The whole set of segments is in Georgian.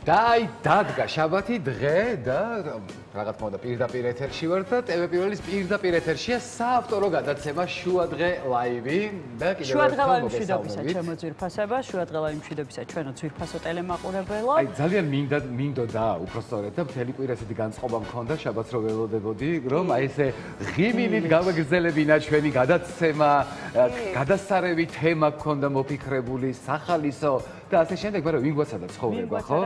და აი დადგა შაბათი დღე და რა თქმა უნდა პირდაპირ ეთერში ვარ და ტელეპიროლის პირდაპირ ეთერშია საავტორო გადაცემა შუადღე ლაივი და კიდევ შუადღე ლაივი მშვიდობისა ჩემო ძვირფასება შუადღე ლაივი მშვიდობისა ჩვენო ძვირფასო ტელემაყურებელო აი ძალიან მინდოდა უпростоრეთ და მთელი კვირა ესეთი განწყობა მქონდა შაბათს რო ველოდებოდი რომ აი ესე ღიმილით გავაგრძელებინა ჩვენი გადაცემა გადასარევი თემა გქონდა მოფიქრებული სახალისო და ასე შემდეგ, მაგრამ ვინ გვაცადა ცხოვრება, ხო?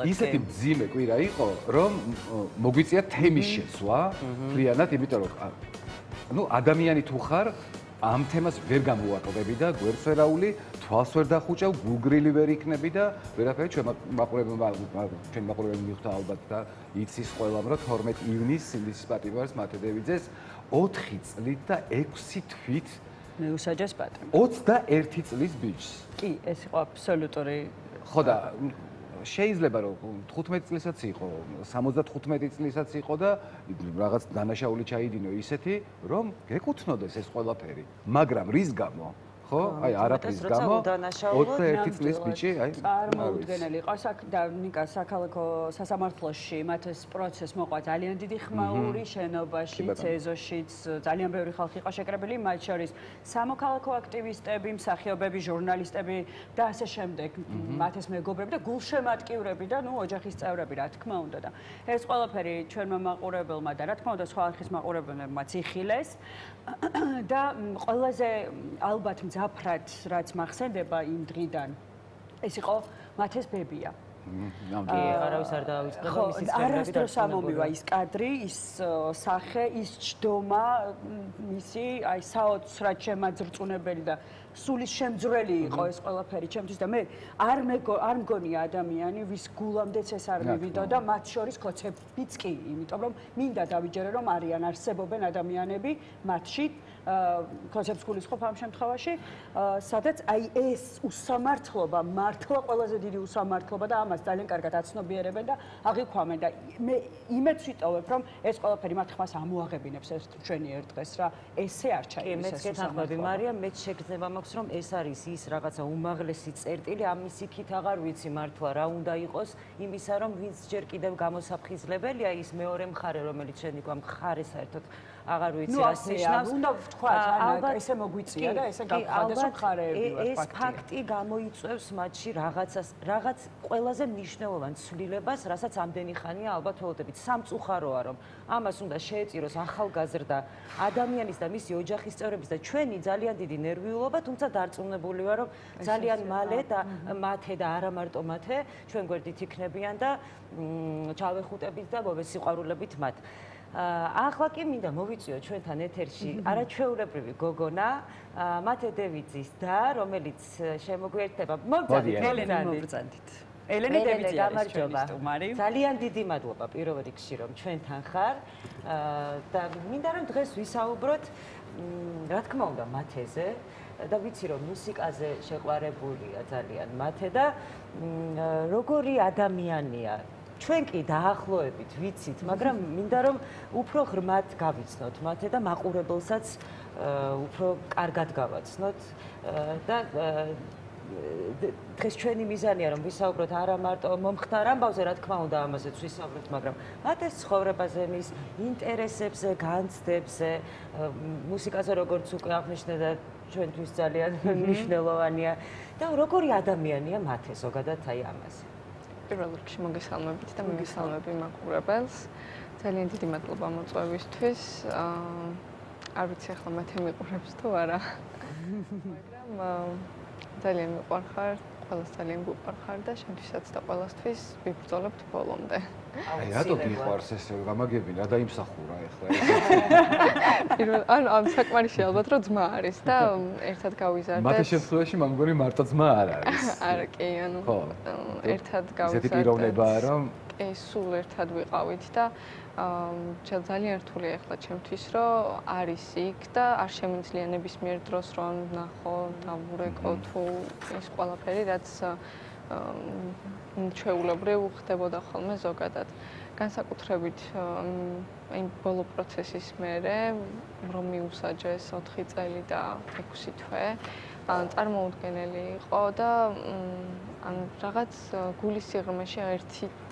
ისეთი მძიმე კვირა იყო, რომ მოგვიწია თემის შეცვლა, მთლიანად, იმიტომ რომ ну ადამიანი თუ ხარ, ამ თემას ვერ გამოვაკლდები და გვერდს ვერ აული, თვალს ვერ დახუჭავ, გუგრილი ვერ იქნები და ვერაფერი ჩვენ მაყურებელი მიხვდა ალბათ და იცის ყველამ, რომ 12 ივნისს ინდისის პატიმარს მათედევიძეს 4 წლით და 6 თვით მეუსაჯეს პატრონი. 21 წლის ბიჭს. კი, ეს იყო აბსოლუტური. ხო და შეიძლება რომ 15 წლისაც იყო, 75 წლისაც იყო და რაღაც დანაშაული ჩაიდინო ისეთი, რომ გეკუთვნოდეს ეს ყველაფერი. მაგრამ რის გამო? ხო? აი არაფრის გამო 21 წლის ბიჭი, აი წარმოუდგენელი იყო და ნიკა საქალაქო სასამართლოში მათ ეს პროცესი მოყვა ძალიან დიდი ხმაური შენობაში, ცეზოშიც ძალიან ბევრი ხალხი იყო შეკრებილი, მათ შორის სამოქალაქო აქტივისტები, მსახიობები, ჟურნალისტები და ასე შემდეგ, მათ ეს მეგობრები და გულშემატკივრები და ნუ ოჯახის წევრები, რა თქმა უნდა და ეს ყველაფერი ჩვენმა მაყურებელმა და რა თქმა უნდა სხვა ხალხის მაყურებლებმაც იხილეს და ყველაზე ალბათ მძაფრად რაც მახსენდება იმ დღიდან ეს იყო მათეს ბებია. კი, არავის არ დაავიწყება მისის ფერმები. არასდროს ამომივა ის კადრი, ის სახე, ის ჯდომა, მისი აი საოცრად შემაძრწუნებელი და სულის შემძვრელი იყო ეს ყველაფერი ჩემთვის და მე არ მგონია ადამიანი ვის გულამდეც ეს არ მივიდო და მათ შორის ქოცებიც კი, იმიტომ რომ მინდა დავიჯერო რომ არიან არსებობენ ადამიანები მათში ქოცებს გულისხმობ ამ შემთხვევაში, სადაც აი ეს უსამართლობა, მართლა ყველაზე დიდი უსამართლობა და ამას ძალიან კარგად აცნობიერებენ და აღიქვამენ და მე იმედს ვიტოვებ რომ ეს ყველაფერი მათ ხმას ამოაღებინებს ეს ჩვენი ერთ დღეს რა ესე არ ჩაივის ეს უსამართლობა. მარიამ მე შეგრძნება მაქვს რომ ეს არის ის რაღაცა უმაღლესი წერტილი ამის იქით აღარ ვიცი მართლა რა უნდა იყოს იმისა რომ ვინც ჯერ კიდევ გამოსაფხიზლებელია ის მეორე მხარე რომელიც შენ იქ მხარე საერთოდ აღარ ვიცი რას ნიშნავს. უნდა ვთქვა, ალბათ ესე მოგვიწია და ესე გავხდეს რომ ხარეები ვარ ფაქტია. ეს ფაქტი გამოიწვევს მათში რაღაც ყველაზე მნიშვნელოვან ცვლილებას, რასაც ამდენი ხანია ალბათ ველოდებით. სამწუხაროა რომ ამას უნდა შეეწიროს ახალგაზრდა ადამიანის და მისი ოჯახის წევრების და ჩვენი ძალიან დიდი ნერვიულობა, თუმცა დარწმუნებული ვარ რომ ძალიან მალე და მათე და არა მარტო მათე ჩვენ გვერდით იქნებიან და ჩავეხუტებით და მოვესიყვარულებით მათ. ახლა კი მინდა მოვიწიო ჩვენთან ეთერში არაჩვეულებრივი გოგონა მათე დევიძის და რომელიც შემოგვიერთდება მოგწანდით ელენე დევიძი გამარჯობა ძალიან დიდი მადლობა პირველ რიგში რომ ჩვენთან ხარ და მინდა რომ დღეს ვისაუბროთ რა თქმა უნდა მათეზე და ვიცი რომ მუსიკაზე შეყვარებულია ძალიან მათე და როგორი ადამიანია ჩვენ კი დაახლოებით ვიცით, მაგრამ მინდა რომ უფრო ღრმად გავიცნოთ მათე და მაყურებელსაც უფრო კარგად გავაცნოთ და დღეს ჩვენი მიზანია რომ ვისაუბროთ არა მარტო მომხდარ ამბავზე, რა თქმა უნდა ამაზეც ვისაუბროთ, მაგრამ მათეს ცხოვრებაზე, მის ინტერესებზე, განცდებზე, მუსიკაზე როგორც უკვე აღნიშნე და ჩვენთვის ძალიან მნიშვნელოვანია და როგორი ადამიანია მათე ზოგადად აი ამაზე. პირველ რიგში მოგესალმებით და მოგესალმები მაყურებელს. ძალიან დიდი მადლობა მოწვევისთვის. არ ვიცი ახლა მათე მიყურებს თუ არა. მაგრამ ძალიან მიყვარხარ, ყველას ძალიან გვიყვარხარ და შენთვისაც და ყველასთვის ვიბრძოლებთ ბოლომდე. აი რატო გიყვარს ეს გამაგები რა დაიმსახურა ახლა ეს. პირველ ან საკმარისი ალბათ რომ ძმა არის და ერთად გავიზარდეთ. მათე შემთხვევაში მან მგონი მარტო ძმა არ არის. არა კი, ანუ ერთად გავიზარდეთ. ესეთი პიროვნებაა რომ კი, სულ ერთად ვიყავით და ძალიან რთულია ახლა ჩემთვის რომ არის იქ და არ შემიძლია ნებისმიერ დროს რომ ნახო, დავურეკო თუ ის ყველაფერი რაც ჩვეულებრივ ხდებოდა ხოლმე ზოგადად. განსაკუთრებით იმ ბოლო პროცესის მერე რომ მიუსაჯეს 4 წელი და 6 თვე წარმოუდგენელი იყო და ანუ რაღაც გულის სიღრმეში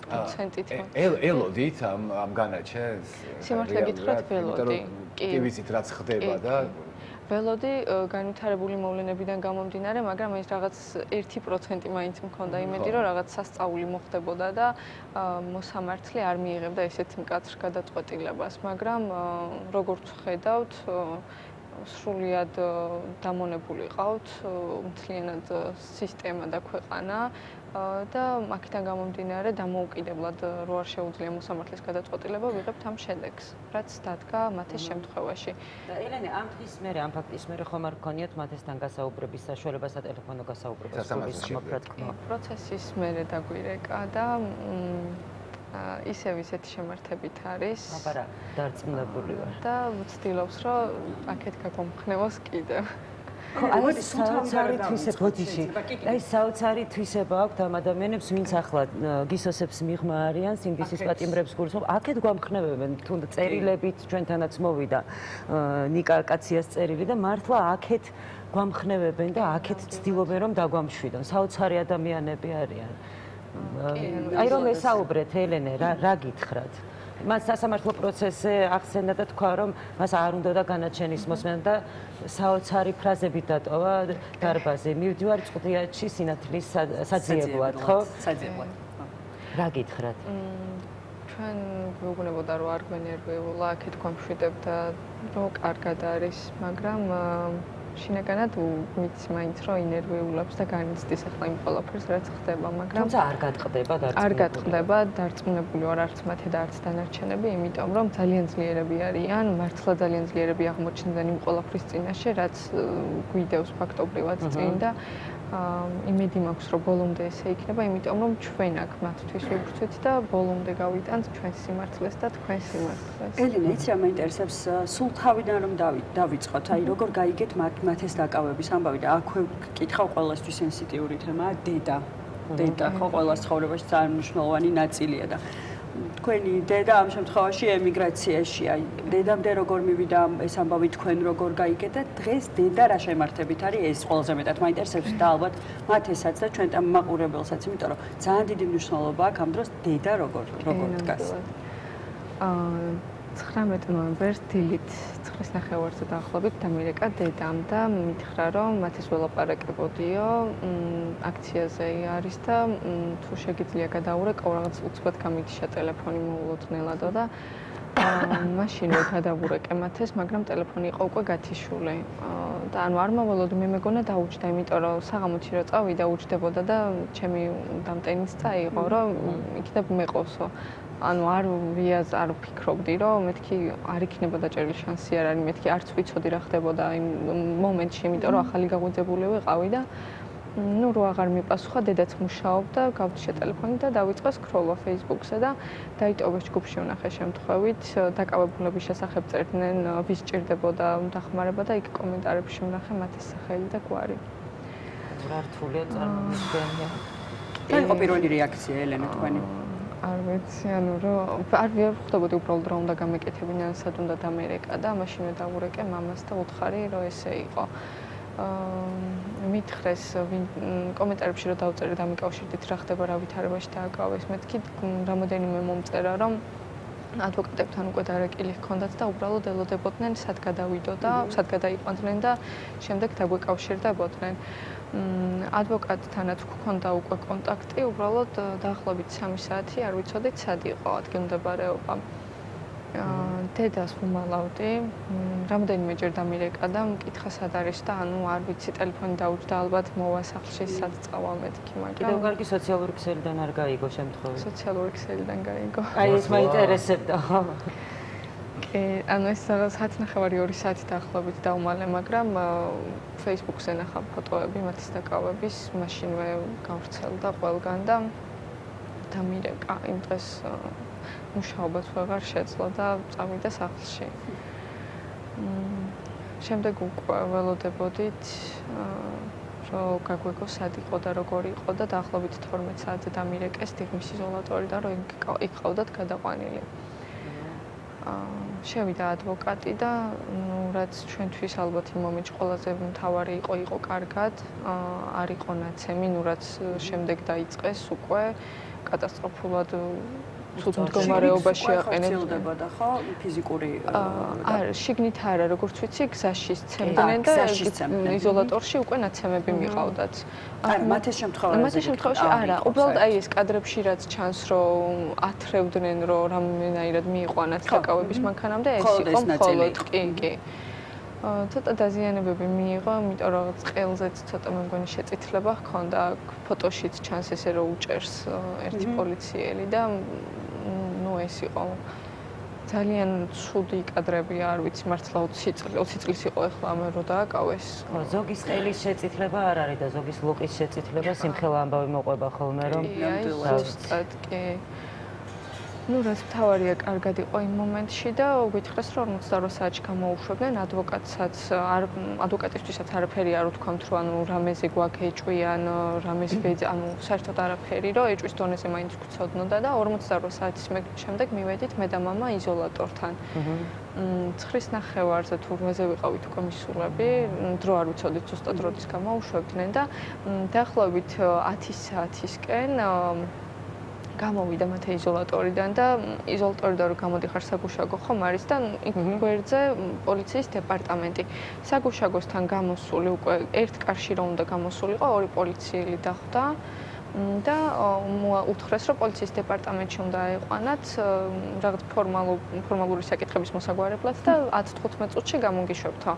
1%-ით ელოდით ამ განაჩენს? სიმართლე გითხრათ, ველოდი. კი ვიცით რაც ხდება და ველოდი განვითარებული მოვლენებიდან გამომდინარე, მაგრამ ეს რაღაც 1% მაინც მქონდა იმედი, რომ რაღაც სასწაული მოხდებოდა და მოსამართლე არ მიიღებდა ესეთ მკაცრ გადაწყვეტილებას, მაგრამ როგორც ხედავთ, სრულიად დამონებული ყავთ მთლიანად სისტემა და ქვეყანა და აქედან გამომდინარე დამოუკიდებლად რო არ შეუძლია მოსამართლის გადაწყვეტილება ვიღებთ ამ შედეგს, რაც დადგა მათეს შემთხვევაში. და ელენე, ამ დღის მერე, ამ ფაქტის მერე ხომ არ გქონიათ მათესთან გასაუბრების საშუალება, სატელეფონო გასაუბრებას, სრულის მოფრატკმა? პროცესის მერე დაგვირეკა და ისევ ისეთი შემართებით არის. აბარა, დარწმუნებული ვარ. და ვცდილობს, რომ აქეთ გაგვამხნევოს კიდევ. აი საოცარი თვისება აქვთ ამ ადამიანებს, ვინც ახლა გისოსებს მიღმა არიან, სინდისის პატიმრებს გულისხმობ. აქეთ გვამხნევებენ, თუნდაც წერილებით ჩვენთანაც მოვიდა ნიკა კაციას წერილი და მართლა აქეთ გვამხნევებენ და აქეთ ცდილობენ რომ დაგვამშვიდონ. საოცარი ადამიანები არიან. აი რომ ესაუბრეთ ელენე, რა გითხრათ? მას სასამართლო პროცესზე ახსენდა და თქვა რომ მას არ უნდა განაჩენის მოსმენა და საოცარი ფრაზებით დატოვა დარბაზი. მივდივარ წყვდიათში სინათლის საძიებლად, ხო? საძიებლად. რა გითხრათ? ჩვენ გვეუბნებოდა რომ არ გვენერვიულა, აქეთ გვამშვიდებდა, რომ კარგად არის, მაგრამ შინაგანად ვიცი მაინც რომ ინერვიულობს და განიცდის ახლა იმ ყველაფერს რაც ხდება, მაგრამ თუმცა არ გატყდება დარწმუნებული. არ გატყდება, დარწმუნებული ვარ არც მათი და არც დანარჩენები, იმიტომ რომ ძალიან ძლიერები არიან, მართლა ძალიან ძლიერები აღმოჩნდნენ იმ ყველაფრის წინაშე, რაც გვიდევს ფაქტობრივად წინ და იმედი მაქვს რომ ბოლომდე ესე იქნება, იმიტომ რომ ჩვენ აქ მათთვის ვიბრუნდით და ბოლომდე გავიტანთ ჩვენ სიმართლეს და თქვენ სიმართლეს. ელენე, იცი რა მაინტერესებს, სულ თავიდან რომ დავიწყოთ, აი როგორ გაიგეთ მათეს დაკავების ამბავი და აქვე კითხავ ყველასთვის სენსიტიური თემაა დედა. დედა ხო ყველას ცხოვრებაში ძალიან მნიშვნელოვანი ნაწილია და თქვენი დედა ამ შემთხვევაში ემიგრაციაშია. დედამდე როგორ მივიდა ეს ამბავი, თქვენ როგორ გაიგეთ და დღეს დედა რა შემართებით არის, ეს ყველაზე მეტად მაინტერესებს და ალბათ მათესაც და ჩვენ მაყურებელსაც, იმიტომ რომ ძალიან დიდი მნიშვნელობა აქვს ამ დროს დედა როგორ დგას. 19 ნოემბერს დილით 9:30-ზე დაახლოებით დამირეკა დედამ და მითხრა რომ მათეს ველაპარაკებოდიო, აქციაზე არის და თუ შეგიძლია გადაურეკო, რაღაც უცბად გამიგიშა ტელეფონი მოულოდნელადო და მაშინვე გადავურეკე მათეს, მაგრამ ტელეფონი იყო უკვე გათიშული. და ანუ არ მოველოდი, მე მეგონა დაუჯდა, იმიტომ რომ საღამოთი რო წავიდა, უჯდებოდა და ჩემი დამტენიც წაიღო, რომ იქნებ მეყოსო. ანუ არ ვფიქრობდი, რომ მეთქი არ იქნება დაჭერილი შანსი არ არის, მეთქი არც ვიცოდი რა ხდებოდა იმ მომენტში, იმიტომ რომ ახალი გაღვიძებული ვიყავი და ნუ რო აღარ მიპასუხა, დედაც მუშაობდა, გავდიშა ტელეფონი და დავიწყო სკროლვა Facebook-ზე და დაიტოვეს ჯგუფში ვნახე შემთხვევით, დაკავებულების შესახებ წერდნენ, ვის ჭირდებოდა დახმარება და იქ კომენტარებში ვნახე მათის სახელი და გვარი. რა რთულია წარმოგიდგენია. რა იყო პირველი რეაქცია ელენე თქვენი? არ ვიცი, ანუ რომ არ ვხვდებოდი უბრალოდ რა უნდა გამეკეთებინა, სად უნდა დამერეკა და მაშინვე დავურეკე მამას და უთხარი რომ ესე იყო. მითხრეს კომენტარებში რომ დავწერე დამიკავშირდით რა ხდება რა ვითარებაში დააკავეს, მეთქი რამოდენიმე მომწერა რომ ადვოკატებთან უკვე დარეკილი ჰქონდათ და უბრალოდ ელოდებოდნენ სად გადავიდო და სად გადაიყვანდნენ და შემდეგ დაგვეკავშირდებოდნენ. ადვოკატთანაც გვქონდა უკვე კონტაქტი, უბრალოდ დაახლოებით 3 საათი არ ვიცოდით სად იყო ადგილმდებარეობა. დედას ვუმალავდი, რამდენიმეჯერ დამირეკა და მკითხა სად არის და ანუ არ ვიცი, ტელეფონი დაუჯდა, ალბათ მოვა სახლში სად წავა მეთქი, მაგრამ კიდევ კარგი სოციალური ქსელიდან არ გაიგო შემთხვევით. სოციალური ქსელიდან გაიგო. აი ეს მაინტერესებდა, ხო? კი, ანუ ეს 1:30-2 საათი დაახლოებით დავმალე, მაგრამ Facebook-ზე ნახა ფოტოები მათის დაკავების, მაშინვე გავრცელდა ყველგან და დამირეკა იმ დღეს მუშაობაც ვეღარ შეძლო და წავიდა სახლში. შემდეგ უკვე ველოდებოდით, რომ გაგვეკო სად იყო და როგორი იყო და დაახლოებით 12 საათზე დამირეკეს დიღმის იზოლატორი და რომ იქ ყავდათ გადაყვანილი. შევიდა ადვოკატი და რაც ჩვენთვის ალბათ იმ მომენტში ყველაზე მთავარი იყო კარგად, არ იყო ნაცემი, რაც შემდეგ დაიწყეს უკვე კატასტროფულად ცუდ მდგომარეობაში აყენებდა ხო ფიზიკური არა შიგნით არა როგორც ვიცი გზაში სცემდნენ და იზოლატორში უკვე ნაცემები მიყავდათ არა მათ შემთხვევაში არა უბრალოდ აი ეს კადრებში რაც ჩანს რომ ათრევდნენ რომ რამენაირად მიიყვანათ საკავების მანქანამდე ეს იყო მხოლოდ კი ცოტა დაზიანებები მიიღო, იმიტომ რომ წყელზეც ცოტა მე მგონი შეწითლება ჰქონდა, ფოტოშიც ჩანს ესე რომ უჭერს ერთი პოლიციელი და ნუ ეს იყო ძალიან ცუდი კადრები, არ ვიცი, მართლა 20 წლის იყო ახლა ამე რო დააკავეს. ზოგის ყელის შეწითლება არ არის და ზოგის ლოყის შეწითლება სიმხელა ამბავი მოყვება ხოლმე რომ ზუსტად კი ну რაც მთავარია კარგად იყო იმ მომენტში და გითხრას რომ 48 საათში გამოუშვებდნენ ადვოკატისთვისაც არაფერი არ უთქვამთ რომ ანუ რამეზე გვაგეჭვიან რამეს ანუ საერთოდ არაფერი რომ ეჭვის დონეზე მაინც გვცოდნოდა და 48 საათის შემდეგ მივედით მე და мама იზოლატორთან 9:30-ზე თუ 8-ზე ვიყავით უკვე მისულები დრო არ ვიცოდით ზუსტად როდის გამოუშვებდნენ და დაახლოებით 10 საათისკენ გამოვიდა მათე იზოლატორიდან და იზოლატორიდან რომ გამოდიხარ საგუშაგო ხომ არის და იქ გვერდზე პოლიციის დეპარტამენტი. საგუშაგოსთან გამოსული უკვე ერთ კარში რომ უნდა გამოსულიყო, ორი პოლიციელი დახვდა და უთხრეს რომ პოლიციის დეპარტამენტში უნდა აეყვანათ რაღაც ფორმალური საკითხების მოსაგვარებლად და 10-15 წუთში გამოგიშვებთო.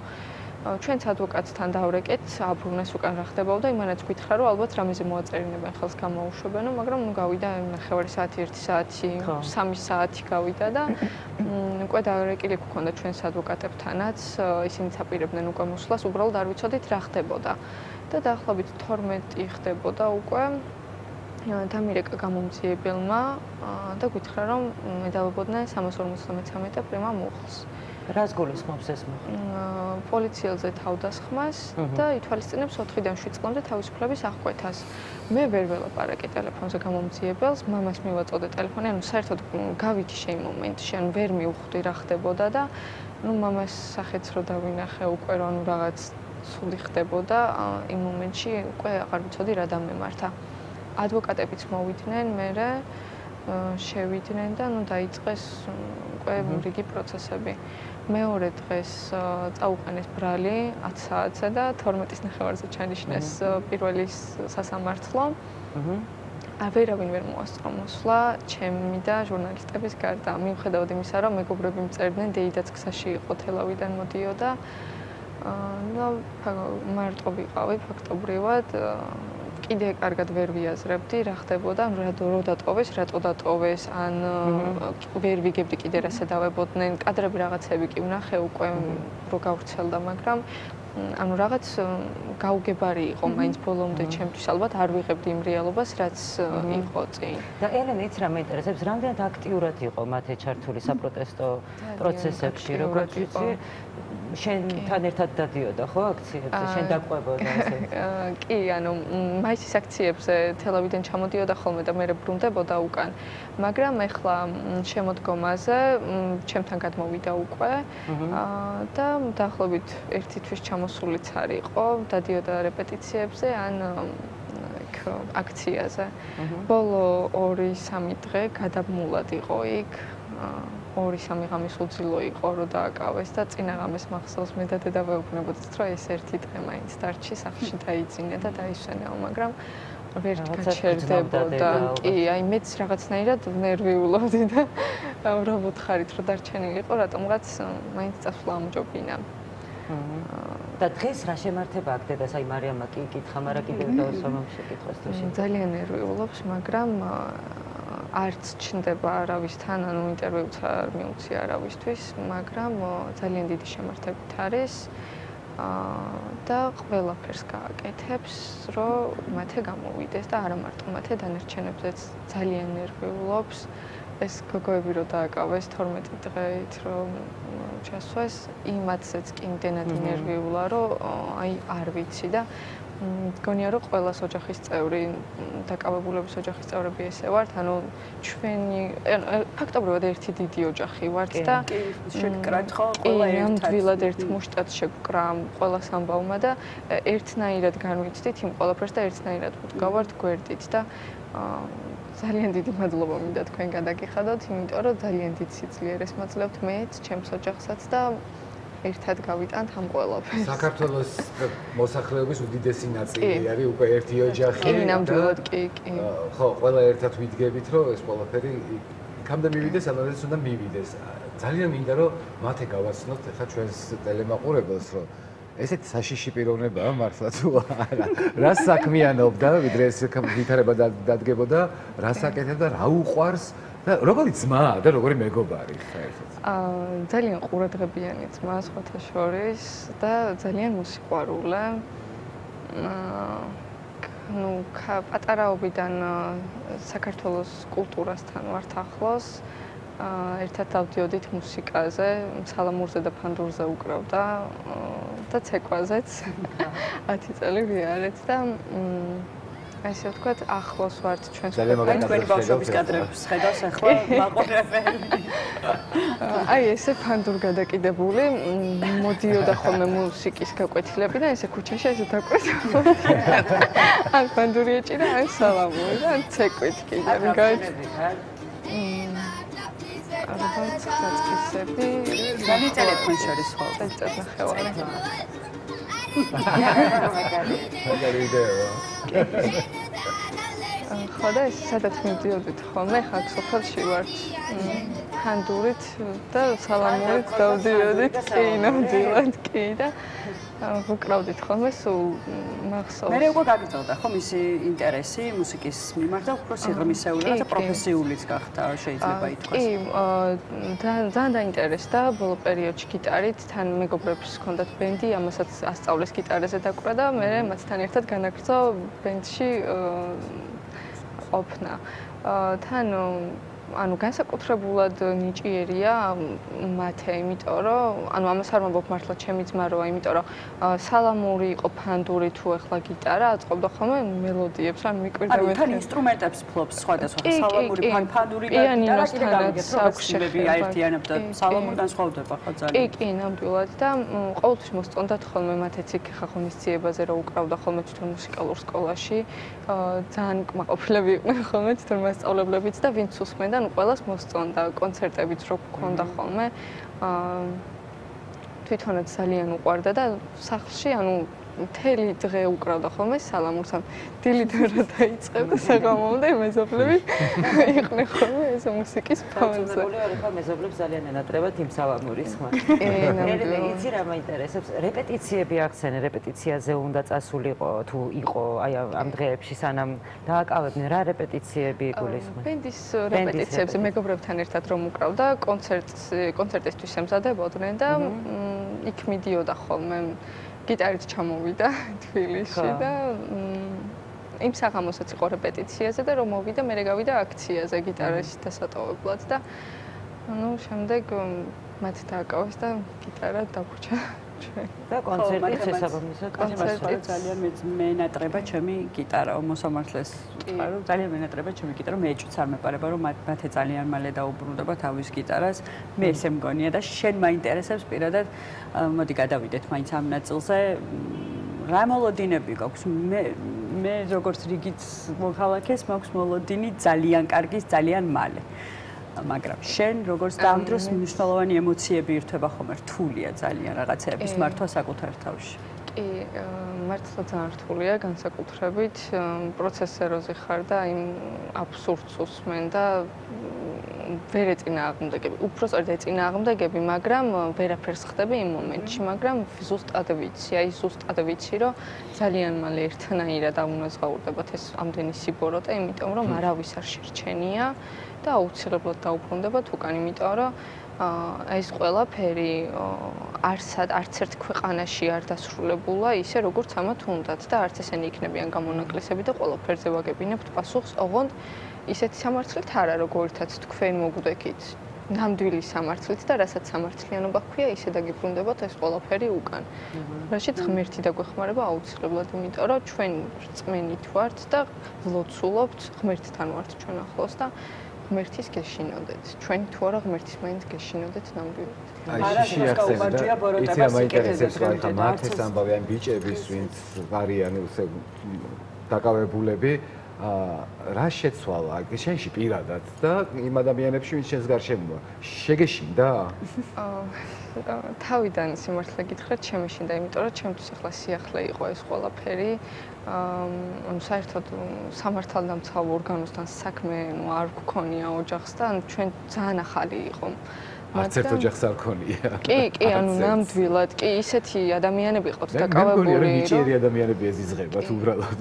ჩვენც ადვოკატთან დავრეკეთ, აბრუნეს უკან რა ხდებოდა, იმანაც გითხრა რომ ალბათ რამეზე მოაწერინებენ ხელს გამოუშვებენო, მაგრამ ნუ გავიდა 9 საათი, 1 საათი, 3 საათი გავიდა და უკვე დავრეკილი გქონდა ჩვენს ადვოკატებთანაც, ისინიც აპირებდნენ უკვე მოსვლას, უბრალოდ არ ვიცოდით რა ხდებოდა. და დაახლოებით 12 ხდებოდა უკვე დამირეკა გამომძიებელმა და გითხრა რომ მედავებოდნენ 353 პრიმა მუხლს. რას გულისხმობს ეს მოხდა? პოლიციელზე თავდასხმას და ითვალისწინებს 4-დან 7 წლამდე თავისუფლების აღკვეთას. მე ვერ ველაპარაკე ტელეფონზე გამომძიებელს, მამას მივაწოდე ტელეფონი, ანუ საერთოდ გავიქიშე იმ მომენტში, ანუ ვერ მივხვდი რა ხდებოდა და ნუ მამას სახეც რო დავინახე უკვე რომ ანუ რაღაც ცუდი ხდებოდა, იმ მომენტში უკვე აღარ ვიცოდი რა დამემართა. ადვოკატებიც მოვიდნენ, მერე შევიდნენ და ნუ დაიწყეს უკვე რიგი პროცესები. მეორე დღეს წაუყენეს ბრალი 10 საათზე და 12:30-ზე ჩანიშნეს პირველი სასამართლო. ვერავინ ვერ მოასწრო მოსვლა, ჩემი და ჟურნალისტების გარდა. მიუხედავად იმისა, რომ მეგობრები მწერდნენ, დეიდაც გზაში იყო თელავიდან მოდიოდა. და მარტო ვიყავი ფაქტობრივად. კიდე კარგად ვერ ვიაზრებდი რა ხდებოდა, რო დატოვეს, რატო დატოვეს, ან ვერ ვიგებდი კიდე რა სადავებოდნენ, კადრები რაღაცები კი ვნახე უკვე რო გავრცელდა, მაგრამ ანუ რაღაც გაუგებარი იყო მაინც ბოლომდე ჩემთვის, ალბათ არ ვიღებდი იმ რეალობას, რაც იყო წინ. და ელენიც რა მეინტერესებს, რამდენად აქტიურად იყო მათე ჩართული საპროტესტო პროცესებში, როგორც ვიცი, შენთან ერთად დადიოდა ხო აქციებზე, შენ დაყვებოდა ესე? კი, ანუ მაისის აქციებზე თელავიდან ჩამოდიოდა ხოლმე და მე ბრუნდებოდა უკან. მაგრამ ეხლა შემოდგომაზე ჩემთან გადმოვიდა უკვე და დაახლოებით 1 თვის ჩამოსულიც არ იყო, დადიოდა რეპეტიციებზე ან აქციაზე. ბოლო 2-3 დღე გადაბმულად იყო იქ. 2-3 ღამის უძილო იყო რომ დააკავეს და წინა ღამეს მახსოვს მე და დედა ვეუბნებოდით რომ ეს ერთი დღე მაინც დარჩი სახლში დაიძინე და დაისვენეო, მაგრამ ვერ გაჩერდებოდა. კი, აი მეც რაღაცნაირად ნერვიულობდი და რა ვუთხარით რომ დარჩენილიყო, რატომღაც მაინც წასვლა ამჯობინა. და დღეს რა შემართება აქდებას? აი მარიამმა კი იკითხა, მაგრამ კიდევ დავსვამ შეკითხვას თუ შენ. ძალიან ნერვიულობს, მაგრამ არც ჩნდება არავისთან, ანუ ინტერვიუც არ მიუცი არავისთვის, მაგრამ ძალიან დიდი შემართებით არის და ყველაფერს გააკეთებს, რომ მათე გამოვიდეს და არა მარტო მათე, დანარჩენებზეც ძალიან ნერვიულობს. ეს გოგოები რო დააკავეს 12 დღეით რომ ჩასვეს, იმათზეც კი იმდენად ნერვიულა, რომ აი არ ვიცი და მგონია რომ ყველას ოჯახის წევრი დაკავებულების ოჯახის წევრები ესე ვართ, ანუ ჩვენი ფაქტობრივად ერთი დიდი ოჯახი ვართ და შეგკრათ ხო ყველა ერთად. ნამდვილად ერთ მუშტად შეგკრა ყველას ამბავმა და ერთნაირად განვიცდით იმ ყველაფერს და ერთნაირად ვდგავართ გვერდით და ძალიან დიდი მადლობა მინდა თქვენ გადაგიხადოთ, იმიტომ რომ ძალიან დიდ სიძლიერეს მაძლევთ მეც, ჩემს ოჯახსაც და ერთად გავიტანთ ამ ყველაფერს. საქართველოს მოსახლეობის უდიდესი ნაწილი არის უკვე ერთი ოჯახი. კი, ნამდვილად კი. ხო, ყველა ერთად ვიდგებით, რომ ეს ყველაფერი იქამდე მივიდეს, ამას უნდა მივიდეს. ძალიან მინდა რომ მათე გავაცნოთ ახლა ჩვენს ტელემაყურებელს, რომ ესეთ საშიში პიროვნებაა მართლა თუ არა. რა საქმიანობდა, ვიდრე ეს ვითარება დადგებოდა, რა საკეთებდა, რა უყვარს და როგორი ძმაა და როგორი მეგობარი საერთოდ. ძალიან ყურადღებიანი ძმა სხვათა შორის და ძალიან მუსიყვარულე. ну, პატარაობიდან საქართველოს კულტურასთან ვართ ახლოს. ერთად დავდიოდით მუსიკაზე, სალამურზე და ფანდურზე უკრავდა და ცეკვაზეც 10 წელი ვიარეთ და ასე ვთქვათ, ახლოს ვართ ჩვენს თქვენი ბავშვობის კადრებს ხედავს ახლა მაყურებელი. აი ესე ფანდურ გადაკიდებული, მოდიოდა ხოლმე მუსიკის გაკვეთილები და ესე ქუჩაში ესე დაკვეთა. ან ფანდური ეჭირა, ან სალამური და ან ცეკვით კიდევ გაიჭირა. ალბათ გაწესები. ძალიან ტელეფონ შორის ხო? წელწადნახევარი. მაგარი იდეაა. ხო და ეს სადაც მივდიოდით ხოლმე, ხა სოფელში ვართ. ფანდურით და სალამურით დავდიოდით, კი, ნამდვილად კი და ვუკრავდით ხოლმე სულ მახსოვს. მე უკვე გაგიწევდა ხო მისი ინტერესი მუსიკის მიმართ და უფრო სიღრმისეულად და პროფესიულიც გახდა შეიძლება ითქვას. კი, ძალიან დაინტერესდა ბოლო პერიოდში გიტარით, თან მეგობრებს ჰქონდათ ბენდი, ამასაც ასწავლეს გიტარაზე დაკვრა და მე მათთან ერთად განაგრძო ბენდში ყოფნა. თან ანუ განსაკუთრებულად ნიჭიერია მათე, იმიტომ რომ ანუ ამას არ ვამბობ მართლა ჩემი ძმა როა, იმიტომ რომ სალამური იყო ფანდური თუ ახლა გიტარა აწყობდა ხოლმე მელოდიებს, ან მიკვირდა მე თან ინსტრუმენტებს ფლობს სხვადასხვა სალამური ფანდური და გიტარა კიდე გავიგეთ რომ საქმეები აერთიანებდა სალამური განსხვავდება ხო ძალიან. კი, ნამდვილად და ყოველთვის მოსწონდათ ხოლმე მათეც იქ ხა ღონისძიებაზე რომ უკრავდა ხოლმე თვითონ მუსიკალურ სკოლაში. ძალიან კმაყოფილები იყვნენ ხოლმე თვითონ მასწავლებლებიც და ვინც უსმენდა ნუ ყველას მოსწონდა კონცერტებიც რო გქონდა ხოლმე თვითონაც ძალიან უყვარდა და სახლში ანუ მთელი დღე უკრავდა ხოლმე სალამურს ან დილით რა დაიწყებდა საღამომდე მეზობლები იყვნენ ხოლმე ეს მუსიკის ფონზე. ხო მეზობლებს ძალიან ენატრებათ იმ სალამურის ხმა. იცი რა მაინტერესებს რეპეტიციები ახსენე რეპეტიციაზე უნდა წასულიყო თუ იყო აი ამ დღეებში სანამ დააკავებდნენ რა რეპეტიციები იგულისხმენ. ბენდის რეპეტიციებზე მეგობრებთან ერთად რომ უკრავდა კონცერტისთვის ემზადებოდნენ და იქ მიდიოდა ხოლმე გიტარით ჩამოვიდა თბილისში და იმ საღამოსაც იყო რეპეტიციაზე და რომ მოვიდა მე გავიდა აქციაზე გიტარის დასატოვებლად და ну შემდეგ მათ დააკავეს და გიტარა დაგვრჩა ჩვენ. და კონცერტიც შესაბამისად კონცერტიც ძალიან მენატრება ჩემი გიტარა მოსამართლეს ვთქვა რომ ძალიან მენატრება ჩემი გიტარა მე ეჭვიც არ მეპარება რომ მათე ძალიან მალე დაუბრუნდება თავის გიტარას მე ესე მგონია და შენ მაინტერესებს პირადად მოდი გადავიდეთ მაინც ამ ნაწილზე რა მოლოდინები გაქვს მე როგორც რიგით მოხალხეს მაქვს მოლოდინი ძალიან კარგი ძალიან მალე მაგრამ შენ როგორც ამ დროს მნიშვნელოვანი ემოციები ირთვება ხოლმე რთულია ძალიან რაღაცეების მართვა საკუთარ თავში. კი, მართლა ძალიან რთულია განსაკუთრებით პროცესეროზე ხარ და იმ აბსურდს უსმენ და ვერ ეწინააღმდეგები. უბრალოდ ეწინააღმდეგები, მაგრამ ვერაფერს ხდები იმ მომენტში, მაგრამ ზუსტად ვიცი, აი ზუსტად ვიცი, რომ ძალიან მალე ერთნაირად აუნაზღაურდებათ ეს ამდენი სიბოროტე, იმიტომ რომ არავის არ შერჩენია და აუცილებლად დაუბრუნდებათ უკან, იმიტომ რომ ეს ყველაფერი არც ერთ ქვეყანაში არ დასრულებულა ისე როგორც ამათ უნდათ და არც ესენი იქნებიან გამონაკლისები და ყველაფერზე ვაგებინებთ პასუხს, ოღონდ ისეთი სამართლით არა, როგორითაც თქვენ მოგვდექით. ნამდვილი სამართლით და რასაც სამართლიანობა ჰქვია, ისე დაგიბრუნდებათ ეს ყველაფერი უკან. რაშიც ღმერთი დაგვეხმარება აუცილებლად, იმიტომ რომ ჩვენ რწმენით ვართ და ვლოცულობთ, ღმერთთან ვართ ჩვენ ახლოს და ღმერთის გეშინოდეთ. ჩვენ თუ არა ღმერთის მაინც გეშინოდეთ ნამდვილად. იცი რა მაინტერესებს რა მართეს ამბავი ამ ბიჭების ვინც არიან დაკავებულები რა შეცვალა შენში პირადად და იმ ადამიანებში ვინც შენს გარშემოა შეგეშინდა? თავიდან სიმართლე გითხრათ შემეშინდა, იმიტომ რომ ჩემთვის ახლა სიახლე იყო ეს ყველაფერი. ანუ საერთოდ სამართალდამცავ ორგანოსთან საქმე არ გქონია ოჯახს და ჩვენ ძალიან ახალი იყო. არც ერთ ოჯახს არ ქონია. კი, ანუ ნამდვილად, კი, ისეთი ადამიანები ყავთ დაკავებული, რომ ნიჭიერი ადამიანები ეზიზღებათ უბრალოდ.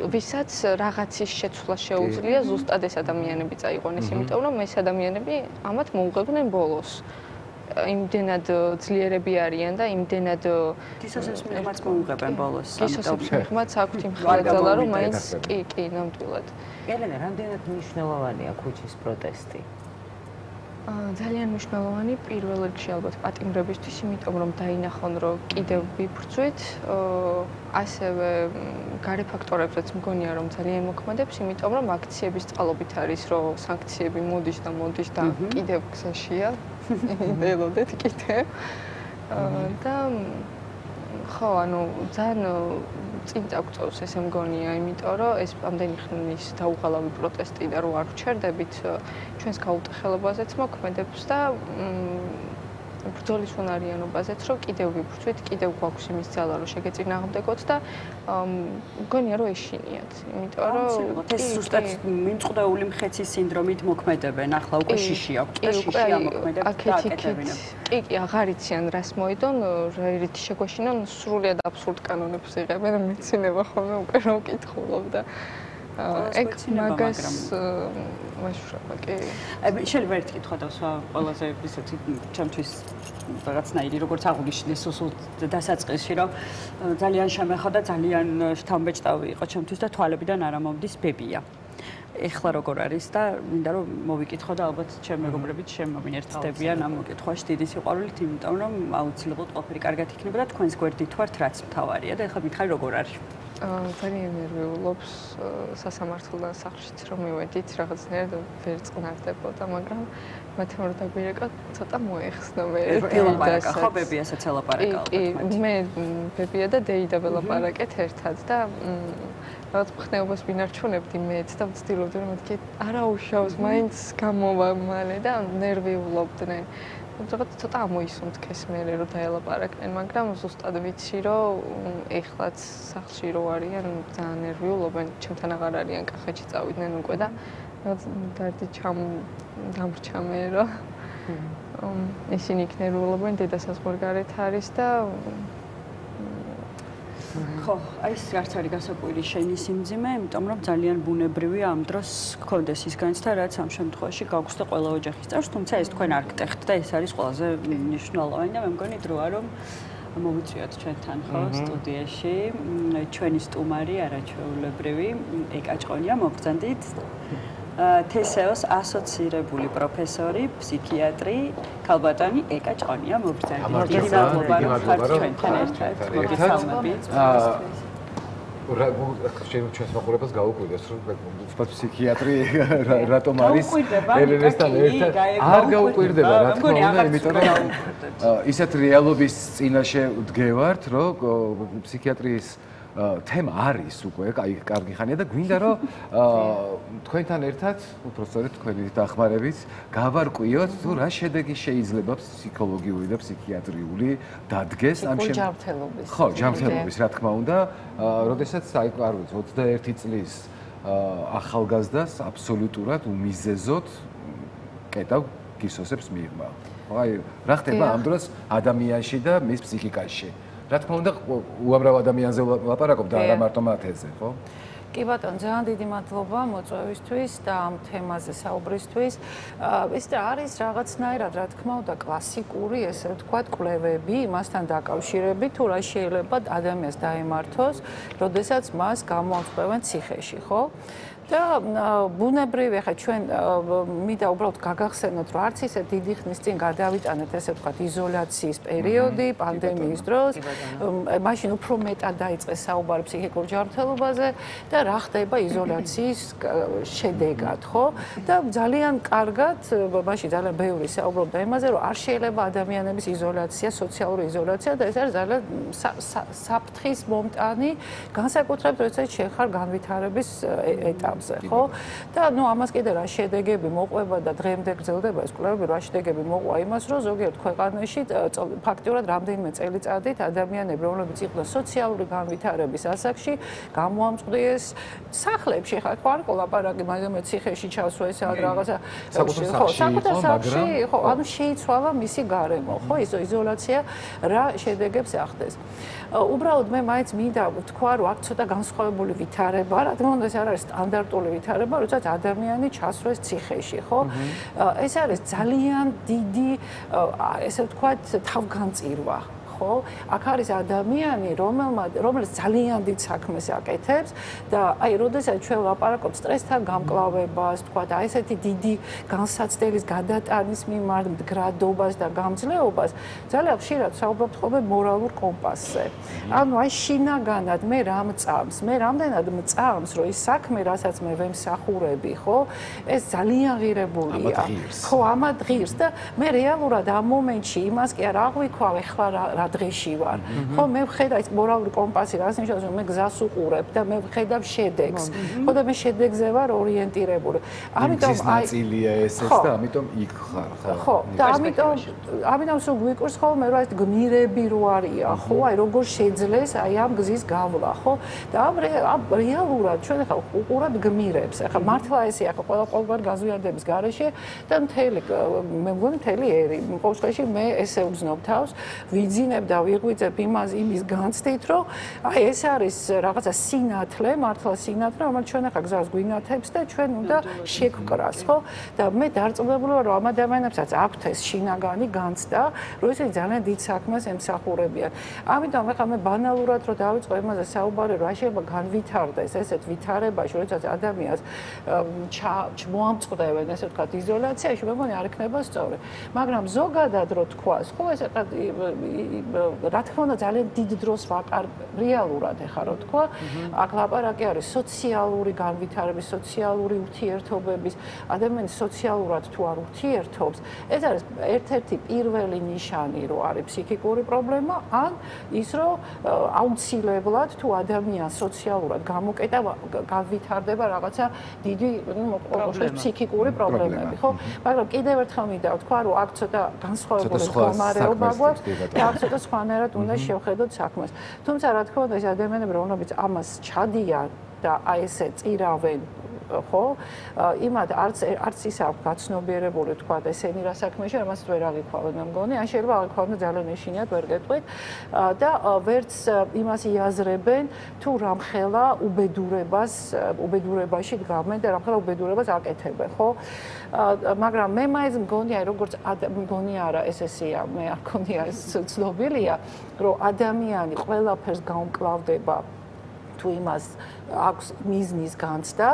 ვისაც რაღაცის შეცვლა შეუძლია, ზუსტად ეს ადამიანები წაიყვანეს, იმიტომ რომ ეს ადამიანები ამათ მოუღებდნენ ბოლოს. იმდენად ძლიერები არიან და იმდენად გისოსებს მიღმაც მოუღებენ ბოლოს. გისოსებს მიღმაც აქვთ იმ ხალხალა, რომ მაინც კი, ნამდვილად. ელენე, რამდენად მნიშვნელოვანია ქუჩის პროტესტი? ძალიან მნიშვნელოვანი პირველ რიგში ალბათ პატიმრებისთვის, იმიტომ რომ დაინახონ, რომ კიდევ ვიბრძვით, ასევე გარე ფაქტორებზეც მგონია, რომ ძალიან მოქმედებს, იმიტომ რომ აქციების წყალობით არის, რომ სანქციები მოდის და კიდევ გზაშია. ველოდეთ კიდევ. და ხო, ანუ ძალიან წინ წაგვწევს ესე მგონია, იმიტომ რომ ეს ამდენი ხნის დაუღალავი პროტესტი და რო არ ვჩერდებით, ჩვენს გაუტეხელებაზეც მოქმედებს და ბრძოლის უნარიანობაზეც, რომ კიდევ ვიბრძვით, კიდევ გვაქვს იმის ძალა, რომ შეგეწინააღმდეგოთ და მგონია, რომ ეშინიათ, იმიტომ რომ ეს ზუსტად მიმწყდეული მხეცის სინდრომით მოქმედებენ, ახლა უკვე შიში აქვს და შიში ამოქმედებს და აკეთებინებს. კი, აღარ იციან რას მოედონ, რითი შეგვეშინონ, სრულიად აბსურდ კანონებს იღებენ, მეცინება ხოლმე უკვე რა ვკითხულობ და ეგ მაგას ვაშურება, კი. შეიძლება ერთი კითხვა დავსვა ყველაზე ისეთი ჩემთვის რაღაცნაირი, როგორც აღნიშნეს სულ დასაწყისში, რომ ძალიან შემეხა და ძალიან შთამბეჭდავი იყო ჩემთვის და თვალებიდან არ ამომდის ბებია. ეხლა როგორ არის და მინდა რომ მოვიკითხო და ალბათ ჩემ მეგობრებიც შემომინერთდებიან ამ მოკითხვაში დიდი სიყვარულით, იმიტომ რომ აუცილებლად ყველაფერი კარგად იქნება და თქვენს გვერდით ვართ, რაც მთავარია და ეხლა მითხარი როგორ არის. ძალიან ნერვიულობს სასამართლოდან სახლშიც რომ მივედით, რაღაცნაირად ვერ წყნარდებოდა, მაგრამ მათემ რომ დაგვირეკა, ცოტა მოეხსნა მე. ელაპარაკა, ხო ბებიასაც ელაპარაკა ალბათ. კი, მე ბებია და დეიდა ველაპარაკეთ ერთად და რაღაც მხნეობას ვინარჩუნებდი მეც და ვცდილობდი რომ მეთქი არაუშავს, მაინც გამოვა მალე და ნერვიულობდნენ. რაღაც ცოტა ამოისუნთქეს მე რომ დაელაპარაკნენ, მაგრამ ზუსტად ვიცი რომ ეხლაც სახლში რო არიან, ძალიან ნერვიულობენ, ჩემთან აღარ არიან, კახეთში წავიდნენ უკვე და დარდი დამრჩა მე რომ ისინი იქ ნერვიულობენ, დედა საზღვარგარეთ არის და ხო, აი ეს არც არის გასაკვირი შენი სიმძიმე, იმიტომ რომ ძალიან ბუნებრივია ამ დროს გქონდეს ის განცდა, რაც ამ შემთხვევაში გაქვს და ყველა ოჯახის წევრს, თუმცა ეს თქვენ არ გტეხთ და ეს არის ყველაზე მნიშვნელოვანი და მე მგონი დროა რომ მოვიწვიოთ ჩვენთან ხო სტუდიაში ჩვენი სტუმარი არაჩვეულებრივი ეკა ჭყონია, მოგბრძანდით. თესეოს ასოცირებული პროფესორი, ფსიქიატრი, ქალბატონი ეკა ჭყონია, მოგბრძანდით. დიდი მადლობა რომ ხართ ჩვენთან ერთად. მოგესალმებით. ჩვენს მაყურებელს გაუკვირდეს რომ უცბად ფსიქიატრი რატომ არის ელენესთან ერთად არ გაუკვირდება რა თქმა უნდა იმიტომ რომ ისეთ რეალობის წინაშე ვდგევართ რომ ფსიქიატრიის თემა არის უკვე კარგი ხანია და გვინდა რომ თქვენთან ერთად უბრალოდ თქვენი დახმარებით გავარკვიოთ თუ რა შედეგი შეიძლება ფსიქოლოგიური და ფსიქიატრიული დადგეს ამ ჯანმრთელობის ხო ჯანმრთელობის რა თქმა უნდა როდესაც აი არ ვიცი 21 წლის ახალგაზრდას აბსოლუტურად უმიზეზოდ კეტავ გისოსებს მიღმა ხო აი რა ხდება ამ დროს ადამიანში და მის ფსიქიკაში რა თქმა უნდა უამრავ ადამიანზე ვლაპარაკობ და არა მარტო მათეზე ხო კი ბატონო, ძალიან დიდი მადლობა მოწვევისთვის და ამ თემაზე საუბრისთვის. ეს არის რაღაცნაირად, რა თქმა უნდა, კლასიკური, ესე ვთქვათ, კვლევები იმასთან დაკავშირებით, თუ რა შეიძლება ადამიანს დაემართოს, როდესაც მას გამოამწვევენ ციხეში, ხო? და ბუნებრივი ხა ჩვენ მინდა უბრალოდ გაგახსენოთ რომ არც ისე დიდი ხნის წინ გადავიტანეთ ესე ვთქვათ იზოლაციის პერიოდი პანდემიის დროს მაშინ უფრო მეტად დაიწყეს საუბარი ფსიქიკურ ჯანმრთელობაზე და რა ხდება იზოლაციის შედეგად ხო და ძალიან კარგად მაშინ ძალიან ბევრი საუბრობდა იმაზე რომ არ შეიძლება ადამიანების იზოლაცია სოციალური იზოლაცია და ეს არის ძალიან საფრთხის მომტანი განსაკუთრებით როდესაც შენ ხარ განვითარების ეტაპზე ხო და ნუ ამას კიდე რა შედეგები მოყვება და დღემდე გრძელდება ეს კვლევები რა შედეგები მოყვა იმას რომ ზოგიერთ ქვეყანაში ფაქტიურად რამდენიმე წელიწადით ადამიანები რომლებიც იყვნენ სოციალური განვითარების ასაკში გამოამწყვდიეს სახლებში ხა ხო არ ყოლაპარაკი მაგრამ ციხეში ჩასვა ეს რაღაცა საკუთარ სახლში ხო ანუ შეიცვალა მისი გარემო ხო ის იზოლაცია რა შედეგებს ახდენს უბრალოდ მე მაინც მინდა ვთქვა რომ აქ ცოტა განსხვავებული ვითარება რა თქმა უნდა ეს არ არის სტანდარტული ვითარება როდესაც ადამიანი ჩასვეს ციხეში ხო ეს არის ძალიან დიდი ესე ვთქვათ თავგანწირვა ხო აქ არის ადამიანი რომელიც ძალიან დიდ საქმეს აკეთებს და აი როდესაც ჩვენ ვაპარაკობთ სტრესთან გამკლავებას თქვა და ესეთი დიდი განსაცდელის გადატანის მიმართ მდგრადობას და გამძლეობას ძალიან ხშირად საუბრობთ ხოლმე მორალურ კომპასზე ანუ აი შინაგანად მე რა მწამს მე რამდენად მწამს რომ ის საქმე რასაც მე ვემსახურები ხო ეს ძალიან ღირებულია ხო ამად ღირს და მე რეალურად ამ მომენტში იმას კი არ აღვიქვა ეხლა რა დღეში ვარ. ხო მე ვხედავ ის მორალური კომპასი რას ნიშნავს რომ მე გზას უყურებ და მე ვხედავ შედეგს. ხო და მე შედეგზე ვარ ორიენტირებული. ამიტომ აი ნაწილია ესეც და ამიტომ იქ ხარ ხო. ხო და ამიტომ სულ გვიკვირს ხოლმე რომ ეს გმირები რო არია ხო აი როგორ შეძლეს აი ამ გზის გავლა ხო და ამ რეალურად ჩვენ ახლა უყურებთ გმირებს. ახლა მართლა ესე ახლა ყოველგვარ გაზვიადების გარეშე და მე მგონი მთელი ერი. ყოველ შემთხვევაში მე ესე უგზნობ თავს ვიძინებ და ვიღვიძებ იმის განცდით რომ აი ეს არის რაღაცა სინათლე მართლა სინათლე რომელიც ჩვენ ახლა გზას გვინათებს და ჩვენ უნდა შეგკრას ხო და მე დარწმუნებული ვარ რომ ამ ადამიანებსაც აქვთ ეს შინაგანი განცდა რომ ისინი ძალიან დიდ საქმეს ემსახურებიან ამიტომ ახლა მე ბანალურად რომ დავიწყო იმაზე საუბარი რომ შეიძლება განვითარდეს ესეთ ვითარებაში როდესაც ადამიანს მოამწყდებენ ესე ვთქვათ იზოლაციაში მე მგონი არ იქნება სწორი მაგრამ ზოგადად რო თქვას ხო ეს რა თქმა უნდა ძალიან დიდ დროს ვაკარ რეალურად ეხა რო თქვა აქ ლაპარაკი არის სოციალური განვითარების სოციალური ურთიერთობების ადამიანის სოციალურად თუ არ ურთიერთობს ეს არის ერთ-ერთი პირველი ნიშანი რომ არის ფსიქიკური პრობლემა ან ის რომ აუცილებლად თუ ადამიანს სოციალურად გამოკეტა განვითარდება რაღაცა დიდი ფსიქიკური პრობლემები ხო მაგრამ კიდევ ერთხელ მინდა ვთქვა რომ აქ ცოტა განსხვავებული მდგომარეობა გვაქვს და აქ ცოტა სხვანაირად უნდა შევხედოთ საქმეს თუმცა რა თქმა უნდა ეს ადამიანები რომლებიც ამას ჩადიან და აი ესე წირავენ ხო იმათ არც ის აქვს გაცნობიერებული თქვა ესენი რა საქმეში ამას ვერ აღიქვავენ მე მგონი ან შეიძლება აღიქვავენ ძალიან ეშინიათ ვერ გეტყვით და ვერც იმას იაზრებენ თუ რამხელა უბედურებაში დგამენ და რამხელა უბედურებას აკეთებენ ხო მაგრამ მე მაინც მგონი აი როგორც მგონი არა ესეა მე არ მგონი ეს ცნობილია რომ ადამიანი ყველაფერს გაუმკლავდება თუ იმას აქვს მიზნის განცდა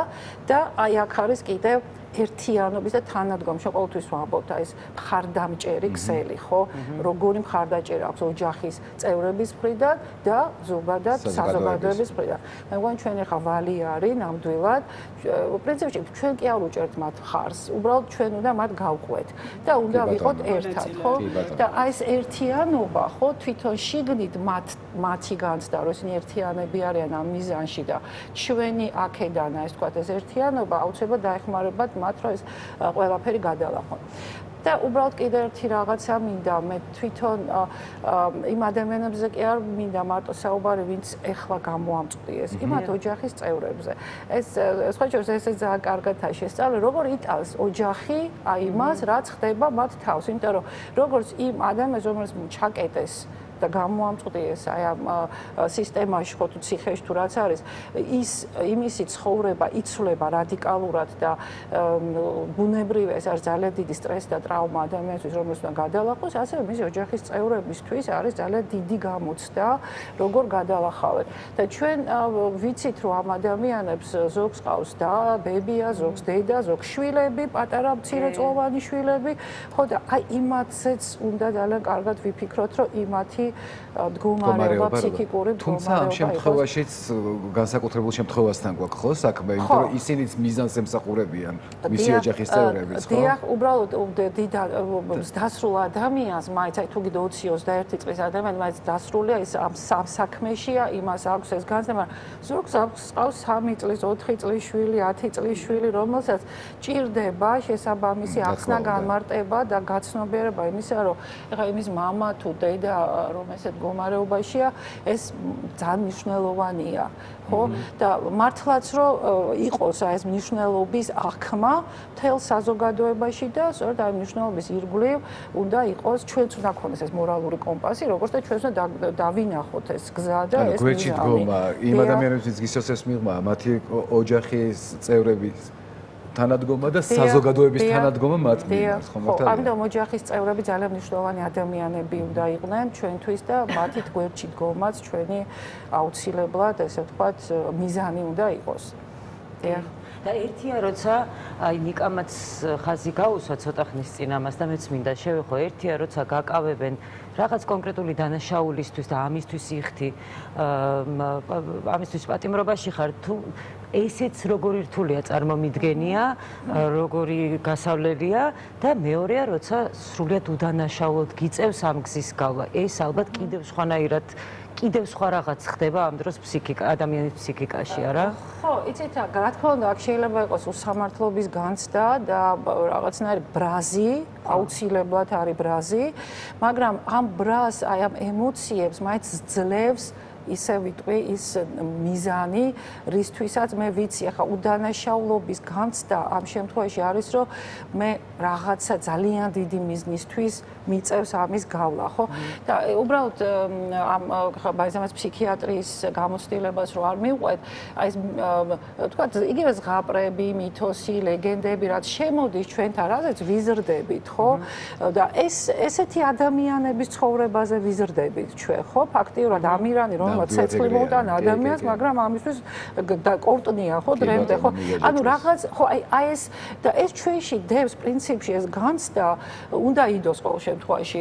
და აი აქ არის კიდევ ერთიანობის და თანადგომში ყოველთვის ვამბობთ აი ეს მხარდამჭერი ქსელი ხო როგორი მხარდაჭერი აქვს ოჯახის წევრების მხრიდან და ზოგადად საზოგადოების მხრიდან მე მგონი ჩვენ ახლა ვალი არის ნამდვილად პრინციპში ჩვენ კი არ უჭერთ მათ მხარს უბრალოდ ჩვენ უნდა მათ გავყვეთ და უნდა ვიყოთ ერთად ხო და აი ეს ერთიანობა ხო თვითონ შიგნით მათი განცდა რომ ისინი ერთიანები არიან ამ მიზანში და ჩვენი აქედან აი ეს თქვა ეს ერთიანობა აუცილებლად დაეხმარებათ მათ რომ ეს ყველაფერი გადალახონ. და უბრალოდ კიდევ ერთი რაღაცა მინდა მე თვითონ იმ ადამიანებზე კი არ მინდა მარტო საუბარი ვინც ეხლა გამოამწყვდიეს იმათ ოჯახის წევრებზე ეს სხვა შორის ესე ძალიან კარგადაა შესწავლე როგორ იტანს ოჯახი აი იმას რაც ხდება მათ თავს იმიტომ რომ როგორც იმ ადამიანს რომელიც ჩაკეტეს და გამოამწყდეს აი ამ სისტემაში ხო თუ ციხეში თუ რაც არის ის იმისი ცხოვრება იცვლება რადიკალურად და ბუნებრივია ეს არის ძალიან დიდი სტრესი და ტრაუმა ადამიანისთვის რომელსაც უნდა გადალახოს ასევე მისი ოჯახის წევრებისთვის არის ძალიან დიდი გამოცდა როგორ გადალახავენ და ჩვენ ვიცით რომ ამ ადამიანებს ზოგს ყავს და ბებია ზოგს დედა ზოგს შვილები პატარა მცირეწლოვანი შვილები ხო და აი იმათზეც უნდა ძალიან კარგად ვიფიქროთ რომ იმათი მდგომარეობა ფსიქიკური მდგომარეობა თუმცა ამ შემთხვევაშიც განსაკუთრებულ შემთხვევასთან გვაქვს ხო საქმე იმიტომ რომ ისინიც მიზანს ემსახურებიან მისი ოჯახის წევრებიც ხო დიახ უბრალოდ დასრულ ადამიანს მაინც აი თუ კიდე 20-21 წლის ადამიანი მაინც დასრულია ის ამ საქმეშია იმას აქვს ეს განცდა ზოგს ყავს 3 წლის 4 წლის შვილი 10 წლის შვილი რომელსაც ჭირდება შესაბამისი ახსნა განმარტება და გაცნობიერება იმისა რომ ეხლა იმის მამა თუ დედა რომ ესეთ მდგომარეობაშია ეს ძალიან მნიშვნელოვანია ხო და მართლაც რომ იყოს ეს მნიშვნელობის აღქმა მთელ საზოგადოებაში და სწორედ ამ მნიშვნელობის ირგვლივ უნდა იყოს ჩვენც უნდა ქონდეს ეს მორალური კომპასი როგორც და ჩვენც უნდა დავინახოთ ეს გზა და ეს გვერდში დგომა იმ ადამიანებისთვის გისოცეს მიღმა მათი ოჯახის წევრების თანადგომა და საზოგადოების თანადგომა მათ მიმართ ხომ მართალია? ამიტომ ოჯახის წევრები ძალიან მნიშვნელოვანი ადამიანები უნდა იყვნენ ჩვენთვის და მათით გვერდში დგომაც ჩვენი აუცილებლად ესე ვთქვათ მიზანი უნდა იყოს. დიახ. და ერთია როცა აი ნიკამაც ხაზი გაუსვა ცოტა ხნის წინ ამას და მეც მინდა შევეხო ერთია როცა გაკავებენ რაღაც კონკრეტული დანაშაულისთვის და ამისთვის იხდი ამისთვის პატიმრობაში ხარ თუ ესეც როგორი რთულია წარმომიდგენია როგორი გასავლელია და მეორეა როცა სრულიად უდანაშაულოდ გიწევს ამ გზის გავლა ეს ალბათ კიდევ სხვანაირად კიდევ სხვა რაღაც ხდება ამ დროს ადამიანის ფსიქიკაში არა? ხო, იცით რა თქმა უნდა აქ შეიძლება იყოს უსამართლობის განცდა და რაღაცნაირი ბრაზი, აუცილებლად არის ბრაზი, მაგრამ ამ ბრაზს, აი ამ ემოციებს მაინც ძლევს ისე ვიტყვი ის მიზანი, რისთვისაც მე ვიცი, ახლა უდანაშაულობის განცდა ამ შემთხვევაში არის, რომ მე რაღაცა ძალიან დიდი მიზნისთვის მიწევს ამის გავლა, ხო? და უბრალოდ ამ ბაზამას ფსიქიატრიის გამოცდილებას რო არ მივყვეთ, აი ეს თქვა იგივე ზღაპრები, მითოსი, ლეგენდები, რაც შემოდის ჩვენთან, რაზეც ვიზრდებით, ხო? და ესეთი ადამიანების ცხოვრებაზე ვიზრდებით ჩვენ, ხო? ფაქტიურად ამირანი რომ ცეცხლი მოუტან ადამიანს, მაგრამ ამისთვის კორტნია, ხო, დრემდე, ხო? ანუ რაღაც, ხო, აი ეს და ეს ჩვენში დევს პრინციპში ეს განცდა უნდა იდოს ყოველ შემთხვევაში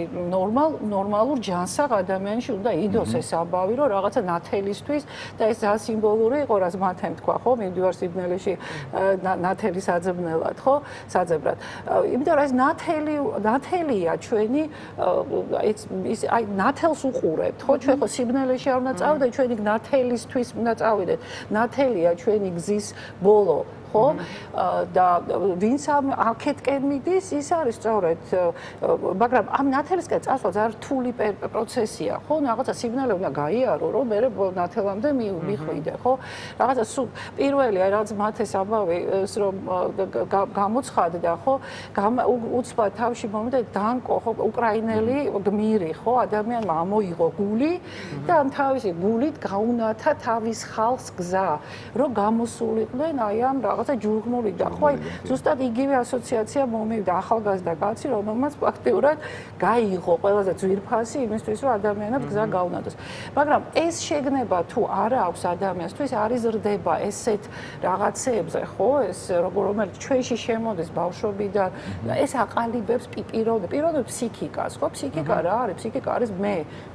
ნორმალურ ჯანსაღ ადამიანში უნდა იდოს ეს ამბავი, რომ რაღაცა ნათელისთვის და ეს ძალიან სიმბოლური იყო, რაც მათემ თქვა, ხო, მივდივარ სიბნელეში ნათელი საძებნელად, ხო, საძებრად. იმიტომ რომ ეს ნათელია ჩვენი ის აი ნათელს უყურებთ, ხო, ჩვენ ხო სიბნელეში არ უნდა წავიდეთ, ჩვენი ნათელისთვის უნდა წავიდეთ. ნათელია ჩვენი გზის ბოლო. ხო და ვინც აქეთკენ მიდის ის არის სწორედ მაგრამ ამ ნათელისკენ წასვლა ძალიან რთული პროცესია ხო რაღაცა სიგნალი უნდა გაიარო რომ მე ნათელამდე მიხვიდე ხო რაღაცა პირველი აი რაღაც მათეს ამბავი რომ გამოცხადდა ხო უცბა თავში მომდა დანკო ხო უკრაინელი გმირი ხო ადამიანმა ამოიღო გული და ამ თავისი გულით გაუნათა თავის ხალხს გზა რომ გამოსულიყვნენ აი ამ რაღაცა ჯურგმული და ხო აი ზუსტად იგივე ასოციაცია მომივიდა ახალგაზრდა კაცი რომელმაც ფაქტიურად გაიღო ყველაზე ძვირფასი იმისთვის რომ ადამიანებს გზა გაუნათოს მაგრამ ეს შეგნება თუ არა აქვს ადამიანისთვის არის ზრდება ესეთ რაღაცეებზე ხო ეს რომელიც ჩვენში შემოდის ბავშვობიდან ეს აყალიბებს პიროვნების ფსიქიკას ხო ფსიქიკა რა არის ფსიქიკა არის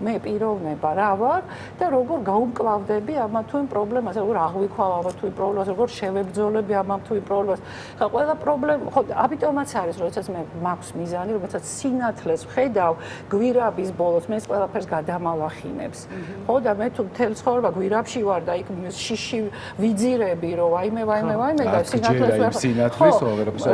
მე პიროვნება რა ვარ და როგორ გაუმკლავდები ამ თუ იმ პრობლემას როგორ აღვიქვა ამ თუ იმ პრობლემას როგორ შევებძოლები ამ თუ იმ პრობლემას ხა ყველა პრობლემა ხო ამიტომაც არის როდესაც მე მაქვს მიზანი როდესაც სინათლეს ვხედავ გვირაბის ბოლოს მე ყველაფერს გადამალახინებს ხო და მე თუ მთელ ცხოვრება გვირაბში ვარ და იქ შიში ვიძირები რომ ვაიმე და სინათლეს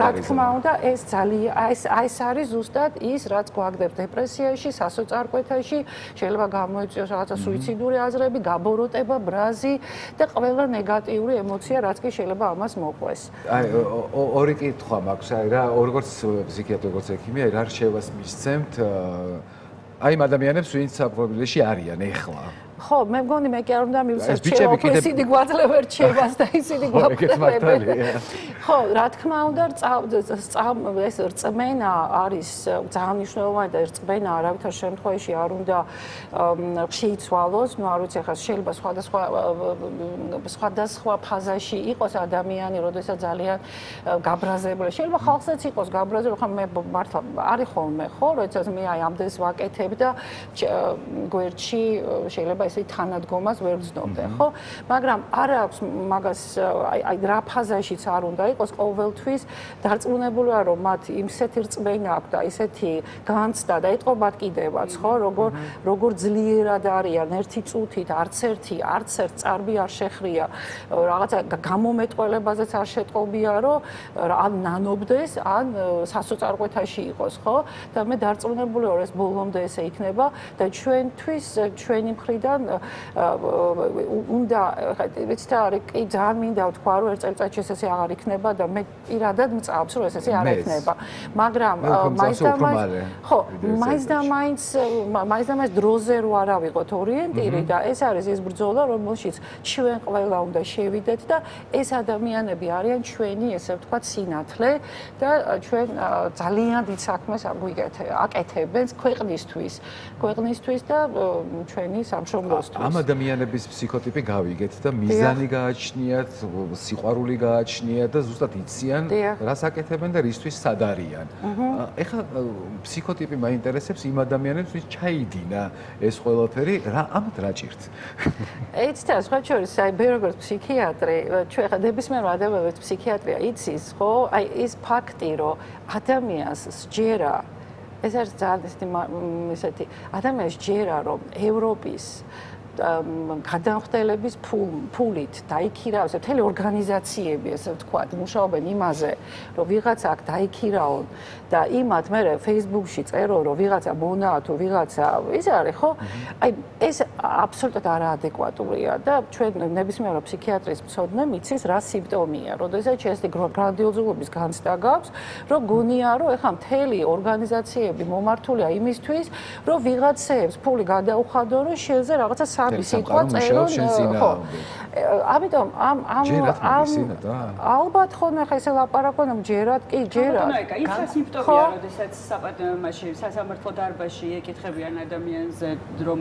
რა თქმა უნდა ეს ძალიან ეს არის ზუსტად ის რაც გვაგდებს დეპრესიაში სასოწარკვეთაში შეიძლება გამოიწვიოს რაღაცა სუიციდური აზრები გაბოროტება ბრაზი და ყველა ნეგატიური ემოცია რაც კი შეიძლება ამას მოყვეს აი ორი კითხვა მაქვს აი რა როგორც ფსიქიატრი როგორც ექიმი აი რა რჩევას მისცემთ აი იმ ადამიანებს, ვინც საფრთხეში არიან ეხლა. ხო, მე მგონი მე კი არ უნდა მივცეთ ჩემო ისინი გვაძლევენ ჩემას და ისინი გვაკლევენ. ხო, რა თქმა უნდა, ეს რწმენა არის ძალიან მნიშვნელოვანი და რწმენა არავითარ შემთხვევაში არ უნდა შეიცვალოს. ნუ არ ვიცი, ახლა შეიძლება სხვადასხვა ფაზაში იყოს ადამიანი, როდესაც ძალიან გაბრაზებული. შეიძლება ხალხსაც იყოს გაბრაზებული, ხო მე მართლა არის ხოლმე, ხო, როდესაც მე აი ამდენს ვაკეთებ და გვერდში შეიძლება ესე თანადგომას ვერ ვძნობდე, ხო? მაგრამ არ აქვს მაგას აი რა ფაზაშიც არ უნდა იყოს ყოველთვის დარწმუნებული ვარ, რომ მათ იმსეთი რწმენა აქვს და ისეთი განცდა და ეტყობათ კიდევაც, ხო? როგორ ძლიერად არიან ერთი წუთით, არც ერთი წარბი არ შეხრია, რაღაცა გამომეტყველებაზეც არ შეტყობია, რომ ან ნანობდეს, ან სასოწარკვეთაში იყოს, ხო? და მე დარწმუნებული ვარ, ეს ბოლომდე ესე იქნება და ჩვენთვის ჩვენი მხრიდან უნდა ვიცით რა არის კი ძალიან მინდა ვთქვა რომ ერთ წელიწადში ესე აღარ იქნება და მე პირადად მწავს რომ ესე არ იქნება მაგრამ მაინც და მაინც დროზე რო არ ავიღოთ ორიენტირი და ეს არის ის ბრძოლა რომელშიც ჩვენ ყველა უნდა შევიდეთ და ეს ადამიანები არიან ჩვენი ესე ვთქვათ სინათლე და ჩვენ ძალიან დიდ საქმეს აკეთებენ ქვეყნისთვის და ჩვენი სამშობლოსთვის ამ ადამიანების ფსიქოტიპი გავიგეთ და მიზანი გააჩნიათ, სიყვარული გააჩნიათ და ზუსტად იციან რას აკეთებენ და რისთვის სად არიან. ეხლა ფსიქოტიპი მაინტერესებს იმ ადამიანებს, ვინც ჩაიდინა ეს ყველაფერი, ამათ რა ჭირთ? ეცდა სხვა შორის, აი მე როგორც ფსიქიატრი, ჩვენ ხა ნებისმიერ ადამიანს ფსიქიატრია იცის, ხო? აი ეს ფაქტი, რომ ადამიანს სჯერა ეს არის ძალიან ისეთი ადამიანს სჯერა, რომ ევროპის გადამხდელების ფულით დაიქირავოს მთელი ორგანიზაციები ესე ვთქვათ მუშაობენ იმაზე რომ ვიღაცა აქ დაიქირავონ და იმათ მე Facebook-ში წერო რომ ვიღაცა მონა თუ ვიღაცა ის არის ხო აი ეს აბსოლუტურად არაადეკვატურია და ჩვენ ნებისმიერ ფსიქიატრის მცოდნე მიცის რა სიმპტომია როდესაც ეს გრანდიოზულობის განცდა გაქვს რომ გონია რომ ეხლა მთელი ორგანიზაციები მომართულია იმისთვის რომ ვიღაცებს ფული გადაუხადონ რომ შეზე რაღაცა სიტყვა წერონ ხო ამიტომ ამ ალბათ ხო ნახე ესე ლაპარაკობენ ჯერად კი ჯერად ის სიმპტომია როდესაც საპატიმოში სასამართლო დარბაზში ეკითხებიან ადამიანზე რომ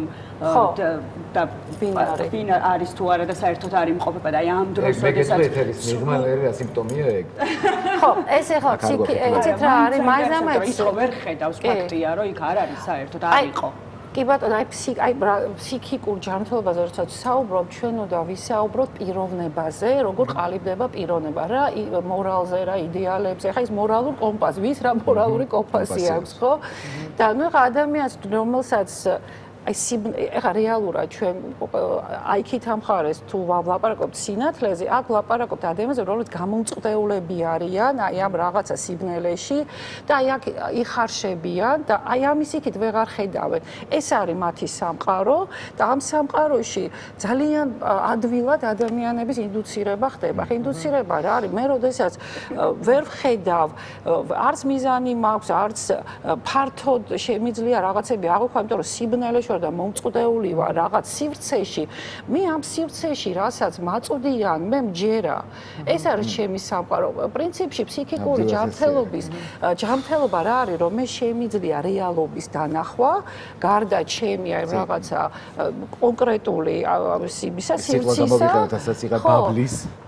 და ვინ არის თუ არა და საერთოდ არ იმყოფება და აი ამ დროს როდესაც მიღმალერი სიმპტომია ეგ ხო ეს ეხლა ეცეთ რა არის მაინც ის რო ვერ ხედავს ფაქტია რომ იქ არ არის საერთოდ არ იყო კი ბატონო, აი ფსიქიკურ ჯანმრთელობაზე როდესაც საუბრობ, ჩვენ უნდა ვისაუბროთ პიროვნებაზე, როგორ ყალიბდება პიროვნება, რა მორალზე, რა იდეალებზე. ახლა ის მორალურ კომპასი, ვის რა მორალური კომპასი აქვს, ხო? და ნუ ახლა ადამიანს, რომელსაც ეხლა რეალურად ჩვენ აიქით ამხარეს თუ ვლაპარაკობთ სინათლეზე, აქ ვლაპარაკობთ ადამიანებზე, რომლებიც გამომწყდეულები არიან, აი ამ რაღაცა სიბნელეში და აი აქ იხარშებიან და აი ამის იქით ვეღარ ხედავენ. ეს არის მათი სამყარო და ამ სამყაროში ძალიან ადვილად ადამიანების ინდუცირება ხდება. ინდუცირება რა არის? მე როდესაც ვერ ვხედავ, არც მიზანი მაქვს, არც ფართოდ შემიძლია რაღაცები აღვქვა, იმიტომ რომ სიბნელეში და მომწყდეული ვარ რაღაც სივრცეში მე ამ სივრცეში რასაც მაწვდიან მე მჯერა ეს არის ჩემი სამყარო პრინციპში ფსიქიკური ჯანმრთელობა რა არის რომ მე შემიძლია რეალობის დანახვა გარდა ჩემი აი რაღაცა კონკრეტული იმისა სივრცისა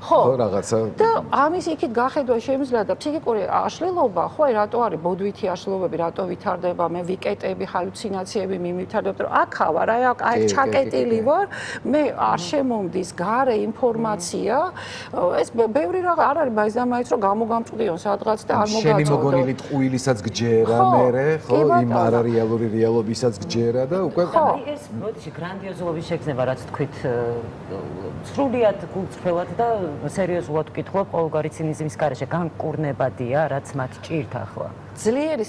ხო რაღაცა და ამის იქით გახედვა შემიძლია და ფსიქიკური აშლილობა ხო აი რატო არის ბოდვითი აშლილობები რატო ვითარდება მე ვიკეტები ჰალუცინაციები მიმვითარდება აქა ვარ, აი ჩაკეტილი ვარ, მე არ შემომდის გარე ინფორმაცია, ეს ბევრი რაღაც არ არის მაინც და მაინც რომ გამოგამწყვდიონ სადღაც და არ მოგაწოდო. შენი მოგონილი ტყუილისაც გჯერა მერე, ხო, იმ არარეალური რეალობისაც გჯერა და უკვე აი ეს როდესაც გრანდიოზულობის შეგრძნება რაც თქვით სრულიად გულწრფელად და სერიოზულად ვკითხულობ ყოველგვარი ცინიზმის გარეშე განკურნებადია, რაც მათ ჭირთ ახლა. ძლიერი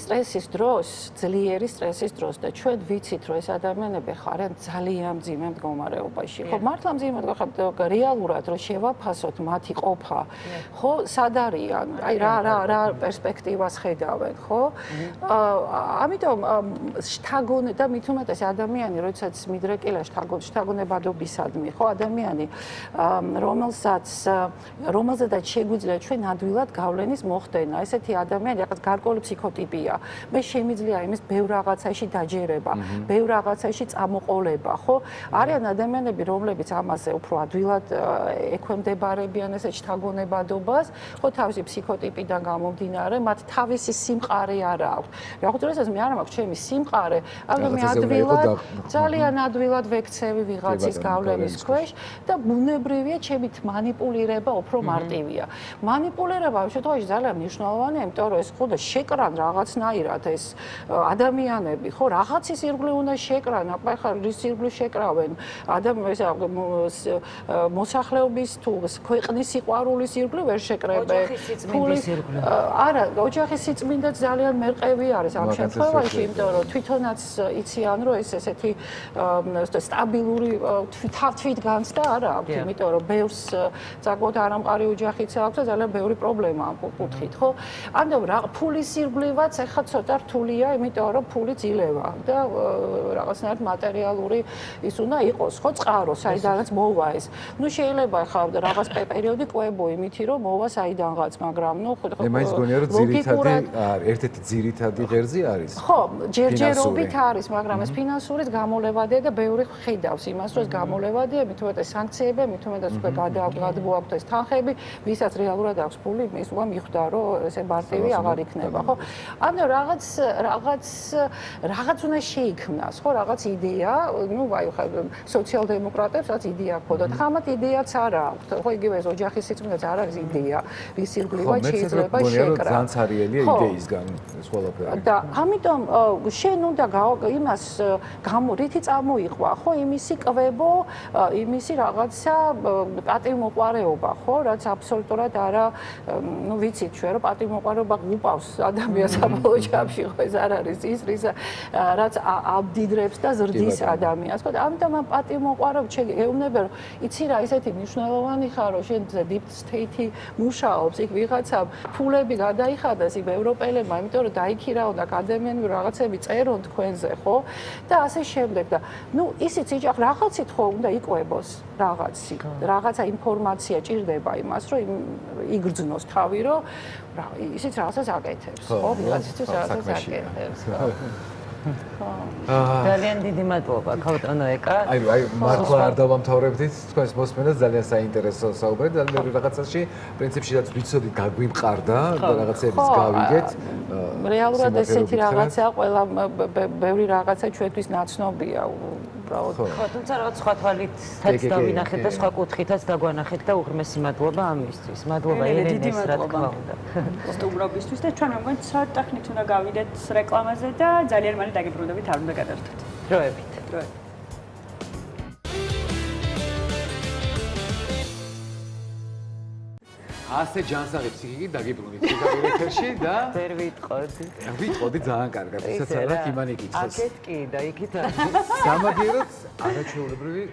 სტრესის დროს და ჩვენ ვიცით რომ ეს ადამიანები ხარენ ძალიან მძიმე მდგომარეობაში. ხო, მართლა მძიმე მდგომარეობაში რეალურად რომ შევაფასოთ მათი ყოფა, ხო, სად არიან? აი რა პერსპექტივას ხედავენ, ხო? ამიტომ შთაგონე და მით უმეტეს ადამიანი, როდესაც მიდრეკილა შთაგონებადობისადმი, ხო, ადამიანი, რომელზედაც შეგვიძლია ჩვენ ადვილად გავლენის მოხდენა. ესეთი ადამიანი რაღაც გარკვეული ფსიქოტიპია. მე შემიძლია იმის ბევრ რაღაცაში დაჯერება, ბევრ რაღაცაში წამოყოლება, ხო? არიან ადამიანები, რომლებიც ამაზე უფრო ადვილად ექვემდებარებიან ესე შთაგონებადობას, ხო, თავისი ფსიქოტიპიდან გამომდინარე, მათ თავისი სიმყარე არ აქვს. რახუთრესაც მე არ მაქვს ჩემი სიმყარე, ანუ მე ძალიან ადვილად ვექცევი ვიღაცის გავლენის ქვეშ და ბუნებრივია ჩემით მანიპულირება უფრო მარტივია. მანიპულირება ამ შემთხვევაში ძალიან მნიშვნელოვანია, იმიტომ რომ ეს ხო და შეკრან რაღაცნაირად ეს ადამიანები, ხო, რაღაცის ირგვლივ უნდა შეკრან, ახლა რის ირგვლივ შეკრავენ? მოსახლეობის თუ ქვეყნის სიყვარულის ირგვლივ ვერ შეკრებენ. არა, ოჯახის სიწმინდეც ძალიან მერყევი არის ამ შემთხვევაში, იმიტომ რომ თვითონაც იციან, რომ ეს ესეთი სტაბილური თვითგანცდა არ აქვს, იმიტომ რომ ბევრს საკმაოდ არამყარი ოჯახიც აქვს და ძალიან ბევრი პრობლემა ამ კუთხით, ხო? ამიტომ ფულის ირგვლივაც ეხლა ცოტა რთულია, იმიტომ რომ ფული ძლევა და რაღაცნაირად მატერიალური ის უნდა იყოს, ხო, წყარო, საიდანაც მოვა ეს. ნუ შეიძლება ახლა რაღაც პერიოდი ყვებო იმითი რომ მოვა საიდანღაც, მაგრამ ნუ მე ის გონია რომ ძირითადი ერთ-ერთი ძირითადი ღერძი არის. ხო, ჯერჯერობით არის, მაგრამ ეს ფინანსურიც გამოლევადია და ბევრი ხედავს იმას, რომ ეს გამოლევადია, მით უმეტეს სანქციები, მით უმეტეს უკვე გადააგვაქვს ეს თანხები, ვისაც რეალურად აქვს ფული, ის უკვე მიხვდა, რომ ესე მარტივი აღარ იქნება, ხო? ანუ რაღაც უნდა შეიქმნას, ხო, რაღაც იდეა, ნუ აი ხა სოციალ-დემოკრატებს რაც იდეა ჰქონდათ, ხამათ იდეაც არ აქვს, ხო, იგივე ეს ოჯახის სიწმინდეც არ არის იდეა, ვის ირგვლივაც შეიძლება შეკრა. ძალიან ცარიელია იდეისგან ეს ყველაფერი. და ამიტომ შენ უნდა იმას რითი წამოიყვა, ხო, იმისი კვებო, იმისი რაღაცა პატივმოყვარეობა, ხო, რაც აბსოლუტურად არა, ნუ ვიცით ჩვენ რომ პატივმოყვარეობა უპავს ადამიანს საბოლოო ჯამში, ხო, ეს არ არის ის, რაც აბდიდრებს და ზრდის ადამიანს, ხო, ამიტომ ამ პატივმოყვარეობა გეუბნება რომ იცი რა, ისეთი მნიშვნელოვანი ხარ, რომ შენ deep state-ი მუშაობს, იქ ვიღაცამ ფულები გადაიხადეს იქ ევროპელებმა, იმიტომ რომ დაიქირაო და ადამიანები რაღაცები წერონ თქვენზე, ხო? და ასე შემდეგ და ნუ ისიც იჯახ რაღაცით ხო უნდა იყვებოს რაღაცი, რაღაცა ინფორმაცია ჭირდება იმას, რომ იგრძნოს თავი, რომ ისიც რაღაცას აკეთებს, ხო? ვიღაციც რაღაცას აკეთებს, ხო? ძალიან დიდი მადლობა, ქავტონო ეკა. აი მართლა არ დავამთავრებდით თქვენს მოსმენას, ძალიან საინტერესო საუბარი და მე რაღაცაში პრინციპში რაც ვიცოდით გაგვიმყარდა და რაღაცების გავიგეთ. რეალურად ესეთი რაღაცაა, ყველა ბევრი რაღაცა ჩვენთვის ნაცნობია უბრალოდ. ხო, თუმცა რაღაც სხვა თვალითაც დავინახეთ და სხვა კუთხითაც დაგვანახეთ და უღრმესი მადლობა ამისთვის. მადლობა ელენეს, რა თქმა უნდა. სტუმრობისთვის და ჩვენ მეგონი ცოტა ხნით უნდა გავიდეთ რეკლამაზე და ძალიან მალე დაგიბრუნდებით, არ უნდა გადავერთოთ. დროებით. ასე ჯანსაღი ფსიქიკი დაგიბრუნდით ზოგადად ეთერში და ვერ ვიტყოდი. ვიტყოდი ძალიან კარგად, ისაც არა იმანიკიცოს. აქეთ კი და იქით არ. სამაგიეროდ არაჩვეულებრივი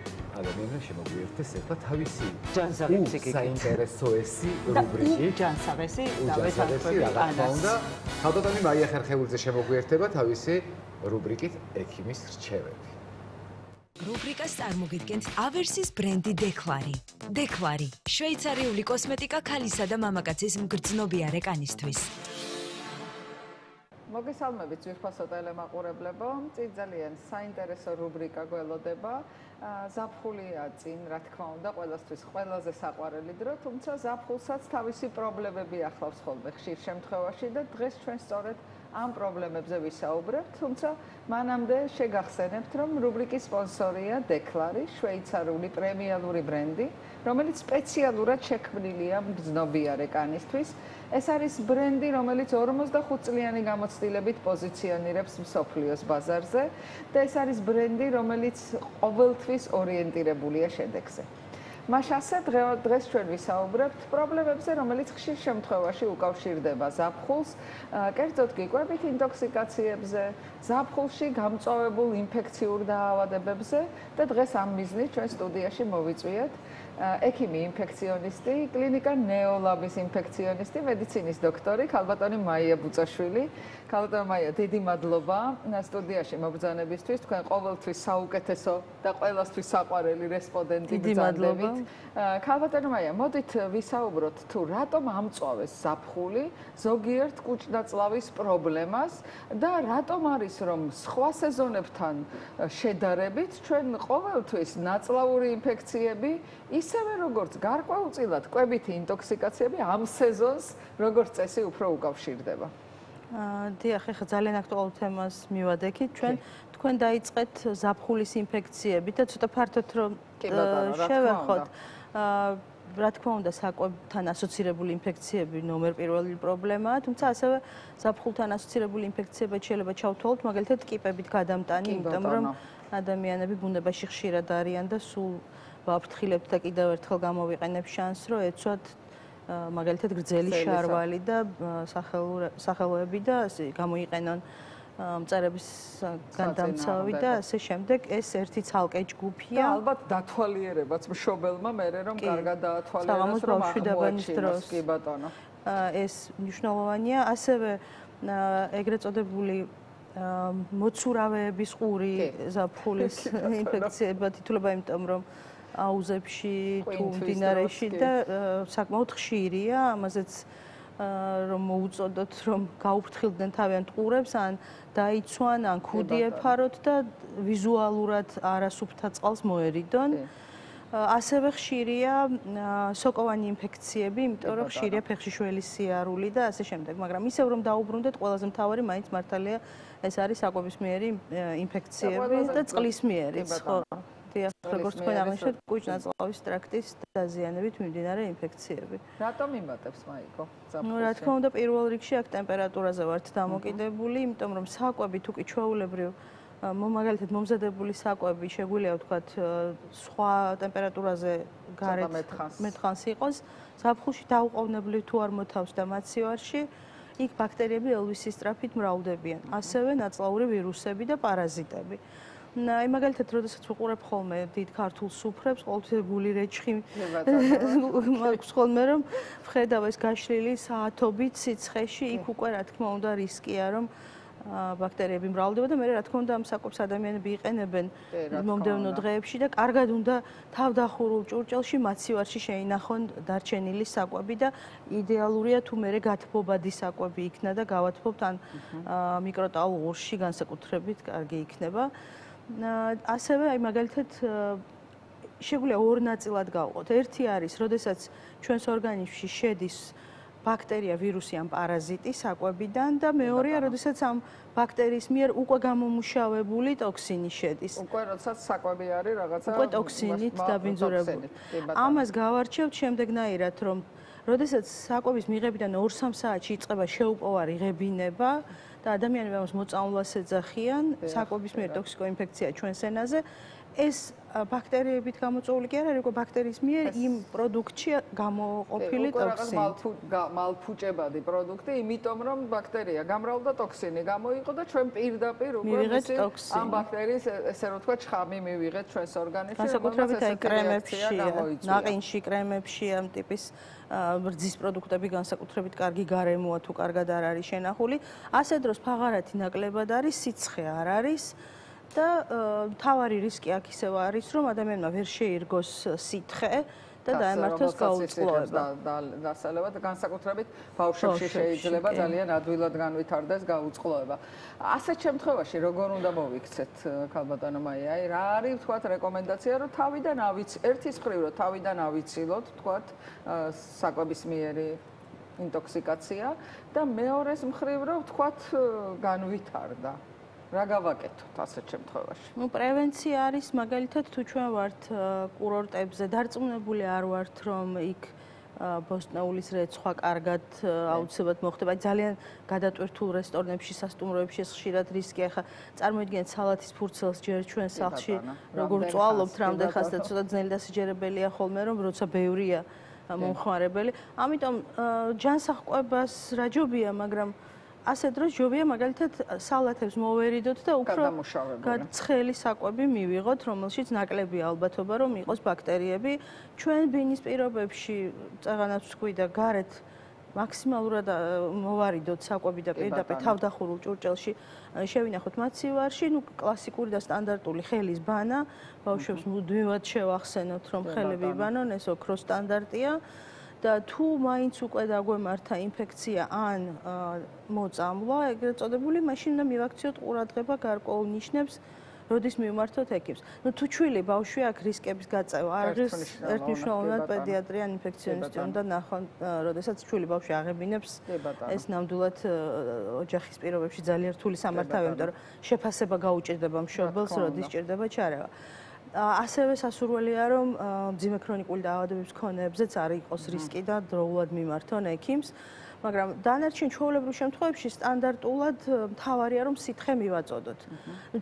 ადამიანებს შემოგვიერთეს ეხლა თავისი ჯანსაღი ფსიქიკი. საინტერესოესი რუბრიკი. ჯანსაღესი დავეთანხმები და ხალხოტანი მაია ხერხეულიძე შემოგვიერთება თავისი რუბრიკით ექიმის რჩევები. რუბრიკას წარმოგიდგენთ ავერსის ბრენდი დეკლარი. დეკლარი, შვეიცარიული კოსმეტიკა ქალისა და მამაკაცის მგრძნობიარე კანისთვის. მოგესალმებით ძვირფასო ტელემაყურებლებო, წინ ძალიან საინტერესო რუბრიკა გველოდება. ზაფხულია წინ, რა თქმა უნდა, ყველასთვის ყველაზე საყვარელი დრო, თუმცა ზაფხულსაც თავისი პრობლემები ახლავს ხოლმე ხშირ შემთხვევაში და დღეს ჩვენ სწორედ ამ პრობლემებზე ვისაუბრებთ, თუმცა მანამდე შეგახსენებთ, რომ რუბრიკის სპონსორია დეკლარი, შვეიცარიული პრემიალური ბრენდი, რომელიც სპეციალურად შექმნილია მგრძნობიარე კანისთვის. ეს არის ბრენდი, რომელიც 45 წლიანი გამოცდილებით პოზიციონირებს მსოფლიოს ბაზარზე და ეს არის ბრენდი, რომელიც ყოველთვის ორიენტირებულია შედეგზე. მაშ ასე დღეს ჩვენ ვისაუბრებთ პრობლემებზე, რომელიც ხშირ შემთხვევაში უკავშირდება ზაფხულს, კერძოდ კი კვებით ინტოქსიკაციებზე, ზაფხულში გამწვავებულ ინფექციურ დაავადებებზე და დღეს ამ მიზნით ჩვენ სტუდიაში მოვიწვიეთ ექიმი ინფექციონისტი, კლინიკა ნეოლაბის ინფექციონისტი, მედიცინის დოქტორი ქალბატონი მაია ბუწაშვილი. ქალბატონი მაია, დიდი მადლობა სტუდიაში მობრძანებისთვის. თქვენ ყოველთვის საუკეთესო და ყველასთვის საყვარელი რესპონდენტი ბრძანდებით. ქალბატონი მაია, მოდით ვისაუბროთ თუ რატომ ამწვავეს ზაფხული ზოგიერთ კუჭ-ნაწლავის პრობლემას და რატომ არის რომ სხვა სეზონებთან შედარებით ჩვენ ყოველთვის ნაწლავური ინფექციები ისევე როგორც გარკვეულწილად კვებითი ინტოქსიკაციები ამ სეზონს როგორც წესი უფრო უკავშირდება. დიახ, ახლა ძალიან აქტუალურ თემას მივადექით. თქვენ დაიწყეთ ზაფხულის ინფექციები და ცოტა ფართოდ რომ შევეხოთ. რა თქმა უნდა, საკვებთან ასოცირებული ინფექციები ნომერ პირველი პრობლემაა, თუმცა ასევე ზაფხულთან ასოცირებული ინფექციებად შეიძლება ჩავთვალოთ, მაგალითად კიპებით გადამტანი, იმიტომ რომ ადამიანები ბუნებაში ხშირად არიან და სულ ვაფრთხილებთ და კიდევ ერთხელ გამოვიყენებ შანსს, რომ ეცვათ მაგალითად გრძელი შარვალი და სახელოები და გამოიყენონ მწერების განდამცავი და ასე შემდეგ. ეს ერთი ცალკე ჯგუფია. და ალბათ დათვალიერებაც მშობელმა მერე რომ კარგად დაათვალიეროს რომ აღმოაჩინოს. კი ბატონო. ეს მნიშვნელოვანია. ასევე ეგრეთ წოდებული მოცურავეების ყური ზაფხულის ინფექციებად ითვლება, იმიტომ რომ აუზებში თუ მდინარეში და საკმაოდ ხშირია, ამაზეც რომ მოუწოდოთ რომ გაუფრთხილდნენ თავიანთ ყურებს, ან დაიცვან, ან ქუდი ეფაროთ და ვიზუალურად არასუფთა წყალს მოერიდონ. ასევე ხშირია სოკოვანი ინფექციები, იმიტომ რომ ხშირია ფეხში შველის სიარული და ასე შემდეგ, მაგრამ ისევ რომ დაუბრუნდეთ, ყველაზე მთავარი მაინც მართალია ეს არის საკვებისმიერი ინფექციები და წყლისმიერიც, ხო? დიახ, როგორც თქვენ აღნიშნეთ, კუჭ-ნაწლავის ტრაქტის დაზიანებით მიმდინარე ინფექციები. რატომ იმატებს მაიკო? რა თქმა უნდა, პირველ რიგში აქ ტემპერატურაზე ვართ დამოკიდებული, იმიტომ რომ საკვები თუ კი ჩვეულებრივ მაგალითად მომზადებული საკვები შეგვიძლია ვთქვათ სხვა ტემპერატურაზე გარეთ მეთხანს იყოს, ზაფხულში დაუყოვნებლივ თუ არ მოთავს და მაცივარში, იქ ბაქტერიები ელვისის სწრაფით მრავლდებიან, ასევე ნაწლავური ვირუსები და პარაზიტები. აი მაგალითად, როდესაც ვუყურებ ხოლმე დიდ ქართულ სუფრებს, ყოველთვის გული რეჩხი მაქვს ხოლმე, რომ ვხედავ ეს გაშლილი საათობით სიცხეში, იქ უკვე რა თქმა უნდა რისკია, რომ ბაქტერიები მრავლდება და მე რა თქმა უნდა ამ საკვებს ადამიანები იყენებენ მომდევნო დღეებში და კარგად უნდა თავდახურულ ჭურჭელში მაცივარში შეინახონ დარჩენილი საკვები და იდეალურია თუ მე გათბობადი საკვები იქნა და გავათბობთ ან მიკროტალღურში განსაკუთრებით კარგი იქნება. ასევე აი მაგალითად შეგვიძლია ორ ნაწილად გავყოთ. ერთი არის, როდესაც ჩვენს ორგანიზმში შედის ბაქტერია, ვირუსი ან პარაზიტი საკვებიდან და მეორეა, როდესაც ამ ბაქტერიის მიერ უკვე გამომუშავებული ტოქსინი შედის. უკვე როდესაც საკვები არის რაღაცა უკვე ტოქსინით დაბინძურებული. ამას გავარჩევთ შემდეგნაირად, რომ როდესაც საკვების მიღებიდან 2-3 საათში იწყება შეუპოვარი ღებინება და ადამიანები ამას მოწამვლას ეძახიან, საკვების მიერ ტოქსიკოინფექცია ჩვენს ენაზე, ეს ბაქტერიებით გამოწვეული კი არ არის, უკვე ბაქტერიის მიერ იმ პროდუქტში გამოყოფილი ტოქსინი. მალფუჭებადი პროდუქტი, იმიტომ რომ ბაქტერია გამრავლდა ტოქსინი გამოიყო და ჩვენ პირდაპირ უკვე ამ ბაქტერიის ესე რომ თქვა ჩხამი მივიღეთ ჩვენს ორგანიზმში. განსაკუთრებით აი კრემებში, ნაყინში, კრემებში ამ ტიპის რძის პროდუქტები განსაკუთრებით კარგი გარემოა თუ კარგად არ არის შენახული. ასე დროს ფაღარათი ნაკლებად არის, სიცხე არ არის. და თავარი რისკი აქ ისევ არის, რომ ადამიანმა ვერ შეირგოს სითხე და დაემართოს გაუწყლოება. დასალება და განსაკუთრებით ბავშვებში შეიძლება ძალიან ადვილად განვითარდეს გაუწყლოება. ასეთ შემთხვევაში როგორ უნდა მოვიქცეთ ქალბატონო მაია? აი რა არის თქვათ რეკომენდაცია, რომ თავიდან ერთის მხრივ რომ თავიდან ავიცილოთ, თქვათ საკვებისმიერი ინტოქსიკაცია და მეორეს მხრივ რომ თქვათ განვითარდა. რა გავაკეთოთ ასეთ შემთხვევაში? პრევენცია არის მაგალითად თუ ჩვენ ვართ კურორტებზე, დარწმუნებული არ ვართ რომ იქ ბოსტნეულის რეცხვა კარგად აუცილებლად მოხდება. ძალიან გადატვირთულ რესტორნებში, სასტუმროებში ეს ხშირად რისკია. ხა წარმოიდგინეთ სალათის ფურცელს ჯერ ჩვენ სახლში როგორ წვალობთ, რამდენ ხანს და ცოტა ძნელი დასაჯერებელია ხოლმე, რომ როცა ბევრია მომხმარებელი. ამიტომ ჯანსაღყვებას რა ჯობია, მაგრამ ასე დროს ჯობია მაგალითად სალათებს მოვერიდოთ და უფრო ცხელი საკვები მივიღოთ, რომელშიც ნაკლებია ალბათობა, რომ იყოს ბაქტერიები. ჩვენ ბინის პირობებში წაღანაც ვთქვი და გარეთ მაქსიმალურად მოვარიდოთ საკვები და პირდაპირ თავდახურულ ჭურჭელში შევინახოთ მაცივარში, კლასიკური და სტანდარტული ხელის ბანა, ბავშვებს მუდმივად შევახსენოთ, რომ ხელები იბანონ, ეს ოქროს სტანდარტია. და თუ მაინც უკვე დაგვემართა ინფექცია ან მოწამვლა, ეგრეთ წოდებული, მაშინ უნდა მივაქციოთ ყურადღება გარკვეულ ნიშნებს, როდის მივმართოთ ექიმს. თუ ჩვილი ბავშვი აქვს რისკების გაწევა, არის ერთმნიშვნელოვნად პედიატრი ან ინფექციონისტი უნდა ნახონ, როდესაც ჩვილი ბავშვი აღებინებს, ეს ნამდვილად ოჯახის პირობებში ძალიან რთული სამართავია, იმიტომ რომ შეფასება გაუჭირდება მშობელს, როდის ჭირდება ჩარევა. ასევე სასურველია, რომ მძიმე ქრონიკული დაავადებების მქონეებზეც არ იყოს რისკი და დროულად მიმართონ ექიმს, მაგრამ დანარჩენ ჩვეულებრივ შემთხვევებში სტანდარტულად მთავარია, რომ სითხე მივაწოდოთ.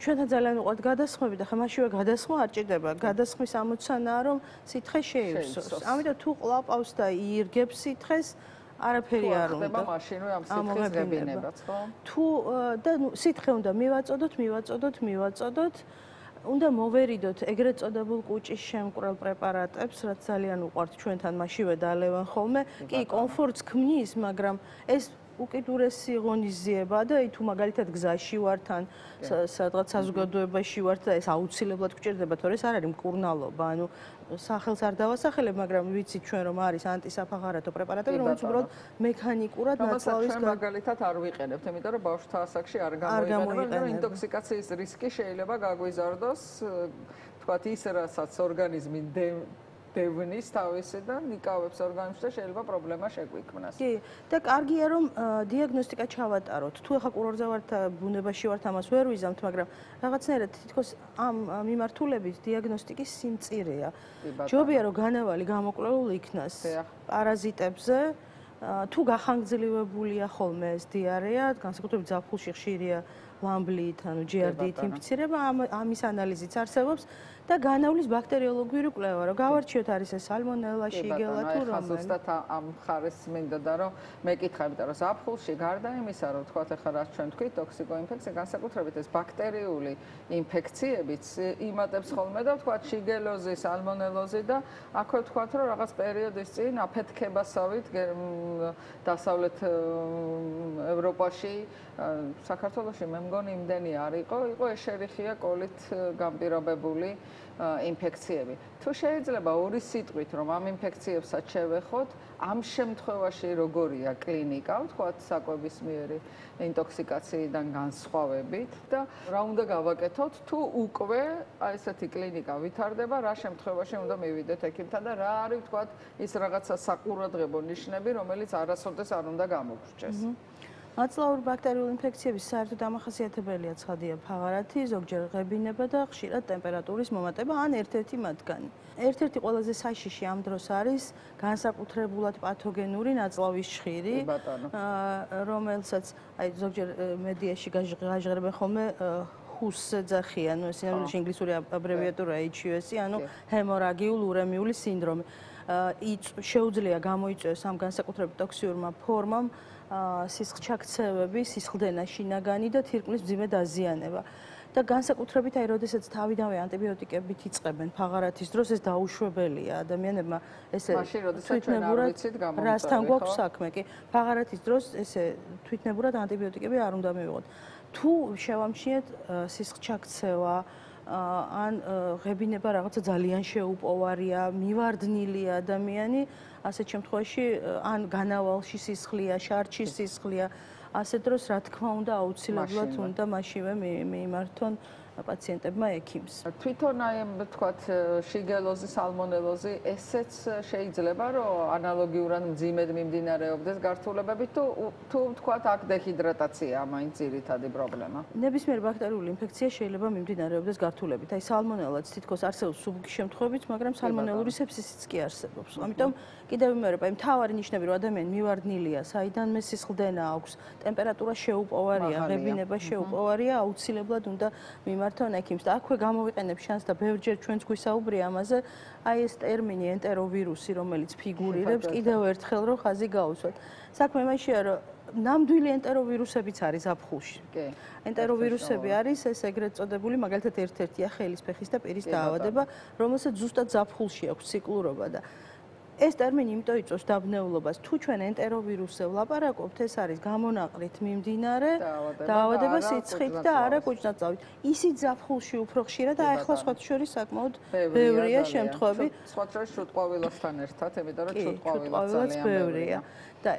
ჩვენთან ძალიან უყვართ გადასხმები და ხა მაშინვე გადასხმა არ ჭირდება. გადასხმის ამოცანაა, რომ სითხე შეივსოს. ამიტომ თუ ყლაპავს და იირგებს სითხეს, არაფერი არ უნდა. ხდება მაშინვე ამ სითხეს ღებინებაც, ხო? თუ და სითხე უნდა მივაწოდოთ. უნდა მოვერიდოთ ეგრეთ წოდებულ კუჭის შემკვრელ პრეპარატებს, რაც ძალიან უყვართ ჩვენთან მაშინვე დალევან ხოლმე. კი, კომფორტს ქმნის, მაგრამ ეს უკიდურესი ღონისძიება და თუ მაგალითად გზაში ვართ ან სადღაც საზოგადოებაში ვართ და ეს აუცილებლად გვჭირდება, თორე ეს არ არის მკურნალობა, ანუ სახელს არ დავასახელებ, მაგრამ ვიცით ჩვენ რომ არის ანტისაფაღარატო პრეპარატები, რომელიც უბრალოდ მექანიკურად ნაწლავის მაგალითად არ ვიყენებთ, იმიტომ რომ ბავშვთა ასაკში არ გამოიყენება, ინტოქსიკაციის რისკი შეიძლება გაგვიზარდოს, თქვათ ის, რასაც ორგანიზმი დევნის თავისი და ნიკავებს ორგანიზმს და შეიძლება პრობლემა შეგვიქმნას. კი, და კარგია რომ დიაგნოსტიკა ჩავატაროთ. თუ ახლა კურორტზე ვართ, ბუნებაში ვართ, ამას ვერ ვიზამთ, მაგრამ რაღაცნაირად თითქოს ამ მიმართულებით დიაგნოსტიკის სიმწირეა. ჯობია რომ განავალი გამოკვლეული იქნას პარაზიტებზე, თუ გახანგრძლივებულია ხოლმე ეს დიარეა, განსაკუთრებით ზაფხულში ხშირია ლამბლით, ანუ GRD-ით ინფიცირება, ამის ანალიზიც არსებობს. და განავლის ბაქტერიოლოგიური კვლევა, რომ გავარჩიოთ არის ეს სალმონელა, შიგელა თუ რომელი. ზუსტად ამ მხარეს მინდოდა რომ მეკითხა, იმიტომ რომ ზაფხულში გარდა იმისა, რომ თქვათ ახლა რაც ჩვენ თქვით, ტოქსიკოინფექცია, განსაკუთრებით ეს ბაქტერიული ინფექციებიც იმატებს ხოლმე და თქვათ შიგელოზი, სალმონელოზი და აქვე თქვათ რომ რაღაც პერიოდის წინ აფეთქებასავით დასავლეთ ევროპაში, საქართველოში მე მგონი იმდენი არ იყო ეშერიხია კოლით გამპირობებული ინფექციები. თუ შეიძლება ორი სიტყვით რომ ამ ინფექციებსაც შევეხოთ, ამ შემთხვევაში როგორია კლინიკა, ვთქვათ, საკვებისმიერი ინტოქსიკაციიდან განსხვავებით და რა უნდა გავაკეთოთ, თუ უკვე აი ესეთი კლინიკა ვითარდება, რა შემთხვევაში უნდა მივიდეთ ექიმთან და რა არის, ვთქვათ, ის რაღაცა საყურადღებო ნიშნები, რომელიც არასოდეს არ უნდა გამოგვსჭეს. მაწლაური ბაქტერიული ინფექციების საერთოდ დამახასიათებელია ცხადია ფაღარათი, ზოგჯერ ღებინება და ხშირად ტემპერატურის მომატება ან ერთ-ერთი მათგანი. ერთ-ერთი ყველაზე საშიში ამ დროს არის განსაკუთრებულად პათოგენური ნაწლავის ჭხირი, რომელსაც აი ზოგჯერ მედიაში გაჟღერებენ ხოლმე HUS ეძახიან, ანუ ეს ინგლისური აბრევიატურა HUS, ანუ ჰემორაგიულ ურემიული სინდრომი. შეუძლია გამოიწვიოს ამ განსაკუთრებით ტოქსიურმა ფორმამ სისხლჩაქცევები, სისხლდენა შინაგანი და თირკმლის მძიმე დაზიანება. და განსაკუთრებით აი როდესაც თავიდანვე ანტიბიოტიკებით იწყებენ ფაღარათის დროს ეს დაუშვებელია ადამიანებმა ესე თვითნებურად რასთან გვაქვს საქმე კი ფაღარათის დროს ესე თვითნებურად ანტიბიოტიკები არ უნდა მივიღოთ. თუ შევამჩნიეთ სისხლჩაქცევა ან ღებინება რაღაცა ძალიან შეუპოვარია, მივარდნილია ადამიანი, ასეთ შემთხვევაში ან განავალში სისხლია, შარჩის სისხლია, ასეთ დროს რა თქმა უნდა აუცილებლად უნდა მაშინვე მიმართონ პაციენტებმა ექიმს. თვითონ აი ვთქვათ შიგელოზი, სალმონელოზი, ესეც შეიძლება რომ ანალოგიურად მძიმედ მიმდინარეობდეს გართულებებით თუ ვთქვათ აქ დეჰიდრატაციაა მაინც ძირითადი პრობლემა. ნებისმიერ ბაქტერიული ინფექცია შეიძლება მიმდინარეობდეს გართულებით. აი სალმონელაც თითქოს არსებობს სუბუქის შემთხვევით, მაგრამ სალმონელური სეფსისიც კი არსებობს. ამიტომ კიდევ ვიმეორებ, აი მთავარი ნიშნები რომ ადამიანი მივარდნილია, საიდანმე სისხლდენა აქვს, ტემპერატურა შეუპოვარია, ღებინება შეუპოვარია, აუცილებლად უნდა მიმართონ ექიმს. და აქვე გამოვიყენებ შანსს და ბევრჯერ ჩვენც გვისაუბრია ამაზე, აი ეს ტერმინი ენტეროვირუსი, რომელიც ფიგურირებს, კიდევ ერთხელ რომ ხაზი გაუსვათ. საქმე იმაშია, რომ ნამდვილი ენტეროვირუსებიც არის ზაფხულში. ენტეროვირუსები არის ეს ეგრეთ წოდებული, მაგალითად ერთ-ერთია ხელის, ფეხის და პირის დაავადება, რომელსაც ზუსტად ზაფხულში აქვს ციკლურობა და ეს ტერმინი იმიტომ იწვევს დაბნეულობას. თუ ჩვენ ენტეროვირუსზე ვლაპარაკობთ, ეს არის გამონაყრით მიმდინარე დაავადება სიცხით და არა კუჭნაწავით. ისიც ზაფხულში უფრო ხშირად და ახლა სხვათა შორის საკმაოდ ბევრია შემთხვევები. სხვათა შორის შუტყვავილასთან ერთად, იმიტომ რომ შუტყვავილაც ძალიან ბევრია. და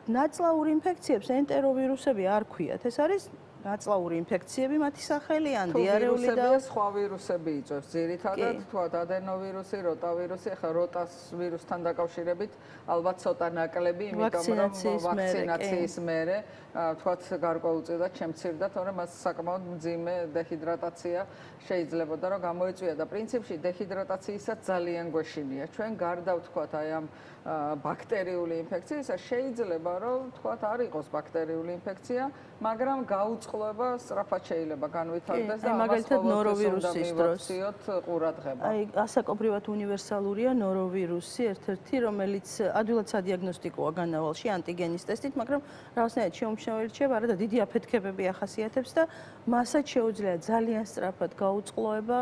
ნაწლაურ ინფექციებს ენტეროვირუსები არ ქვიათ. ეს არის ნაწლაური ინფექციები, მათი სახელი ან დიარეული და სხვა ვირუსები იწვევს. ძირითადად თქვათ ადენოვირუსი, როტავირუსი, ახლა როტას ვირუსთან დაკავშირებით ალბათ ცოტა ნაკლები, იმიტომ რომ ვაქცინაციის მერე თქვათ გარკვეულწილად შემცირდა, თორემ მას საკმაოდ მძიმე დეჰიდრატაცია შეიძლებოდა რომ გამოიწვია და პრინციპში დეჰიდრატაციისაც ძალიან გვეშინია. ჩვენ გარდა ვთქვათ აი ამ ბაქტერიული ინფექციისა შეიძლება რომ ვთქვათ არ იყოს ბაქტერიული ინფექცია, მაგრამ გაუწყლობა სწრაფად შეიძლება განვითარდეს და მაგალითად ნოროვირუსის დროს ყურადღება. აი ასაკობრივად უნივერსალურია ნოროვირუსი, ერთ-ერთი რომელიც ადვილად სადიაგნოსტიკოა განავალში ანტიგენის ტესტით, მაგრამ რაღაცნაირად შეუმჩნეველი რჩება, არა და დიდი აფეთქებები ახასიათებს და მასაც შეუძლია ძალიან სწრაფად გაუწყლოება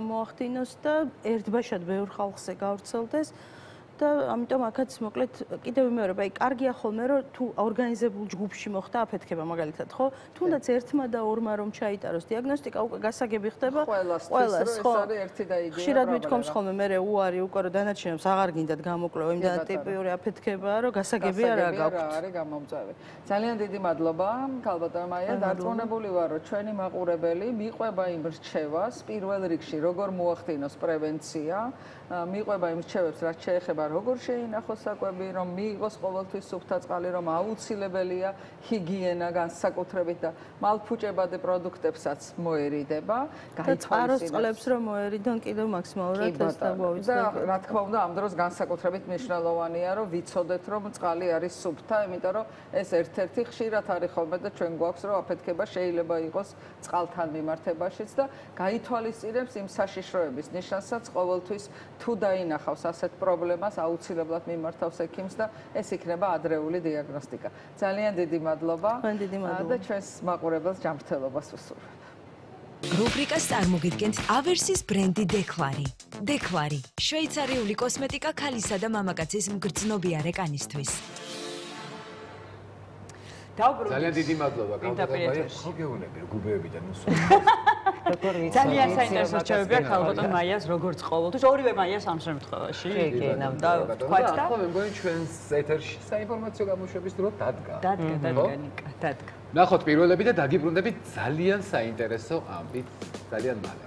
მოახდინოს და ერთბაშად ბევრ ხალხზე გავრცელდეს. და ამიტომ აქაც მოკლედ კიდევ ვიმეორებ, აი კარგია ხოლმე რომ თუ ორგანიზებულ ჯგუფში მოხდა აფეთქება მაგალითად, ხო? თუნდაც ერთმა და ორმა რომ ჩაიტაროს დიაგნოსტიკა, უკვე გასაგები ხდება ყველას, ხო? ეს არის ერთი და იგივე. ხშირად მithkoms ხოლმე მე უარი უკვე რომ დანარჩენებს აღარ გინდათ გამოკვლევა, იმდან ტიპიური აფეთქებაა, რომ გასაგები არ გაქვთ. არის გამომწვევი. ძალიან დიდი მადლობა, ქალბატონო მაია, დარწმუნებული ვარ, რომ ჩვენი მაყურებელი მიყვება იმ რჩევას, პირველ რიგში როგორ მოახდინოს პრევენცია, მიყვება იმ რჩევებს, რაც შეეხება როგორ შეინახოს საკვები, რომ მიიღოს ყოველთვის სუფთა წყალი, რომ აუცილებელია ჰიგიენა განსაკუთრებით და მალფუჭებადი პროდუქტებსაც მოერიდება. გაიწყაროს წყლებს რომ მოერიდონ კიდევ მაქსიმალურად ეს დაგვაუწყდება. და რა თქმა უნდა, ამ დროს განსაკუთრებით მნიშვნელოვანია, რომ ვიცოდეთ, რომ წყალი არის სუფთა, იმიტომ რომ ეს ერთ-ერთი ხშირად არის ხოლმე და ჩვენ გვაქვს, რომ აფეთქება შეიძლება იყოს წყალთან მიმართებაშიც და გაითვალისწინებს იმ საშიშროების ნიშანსაც ყოველთვის თუ დაინახავს ასეთ პრობლემას აუცილებლად მიმართავს ექიმს და ეს იქნება ადრეული დიაგნოსტიკა. ძალიან დიდი მადლობა. და ჩვენს მაყურებელს ჯანმრთელობას ვუსურვებ. რუბრიკას წარმოგიდგენთ ავერსის ბრენდი დეკლარი. დეკლარი, შვეიცარიული კოსმეტიკა ქალისა და მამაკაცის მგრძნობიარე კანისთვის. ძალიან დიდი მადლობა, კალბატონ ხო გეუნები გუბეებიდან მოსვლა. ძალიან საინტერესო რჩევებია ქალბატონ მაიას როგორც ყოველთვის, ორივე მაიას ამ შემთხვევაში. კი, ნამდვილად. თქვათ და ხო მე მგონი ჩვენს ეთერში საინფორმაციო გამოშვების დრო დადგა. დადგა. ნახოთ პირველები და დაგიბრუნდებით ძალიან საინტერესო ამბით, ძალიან მალე.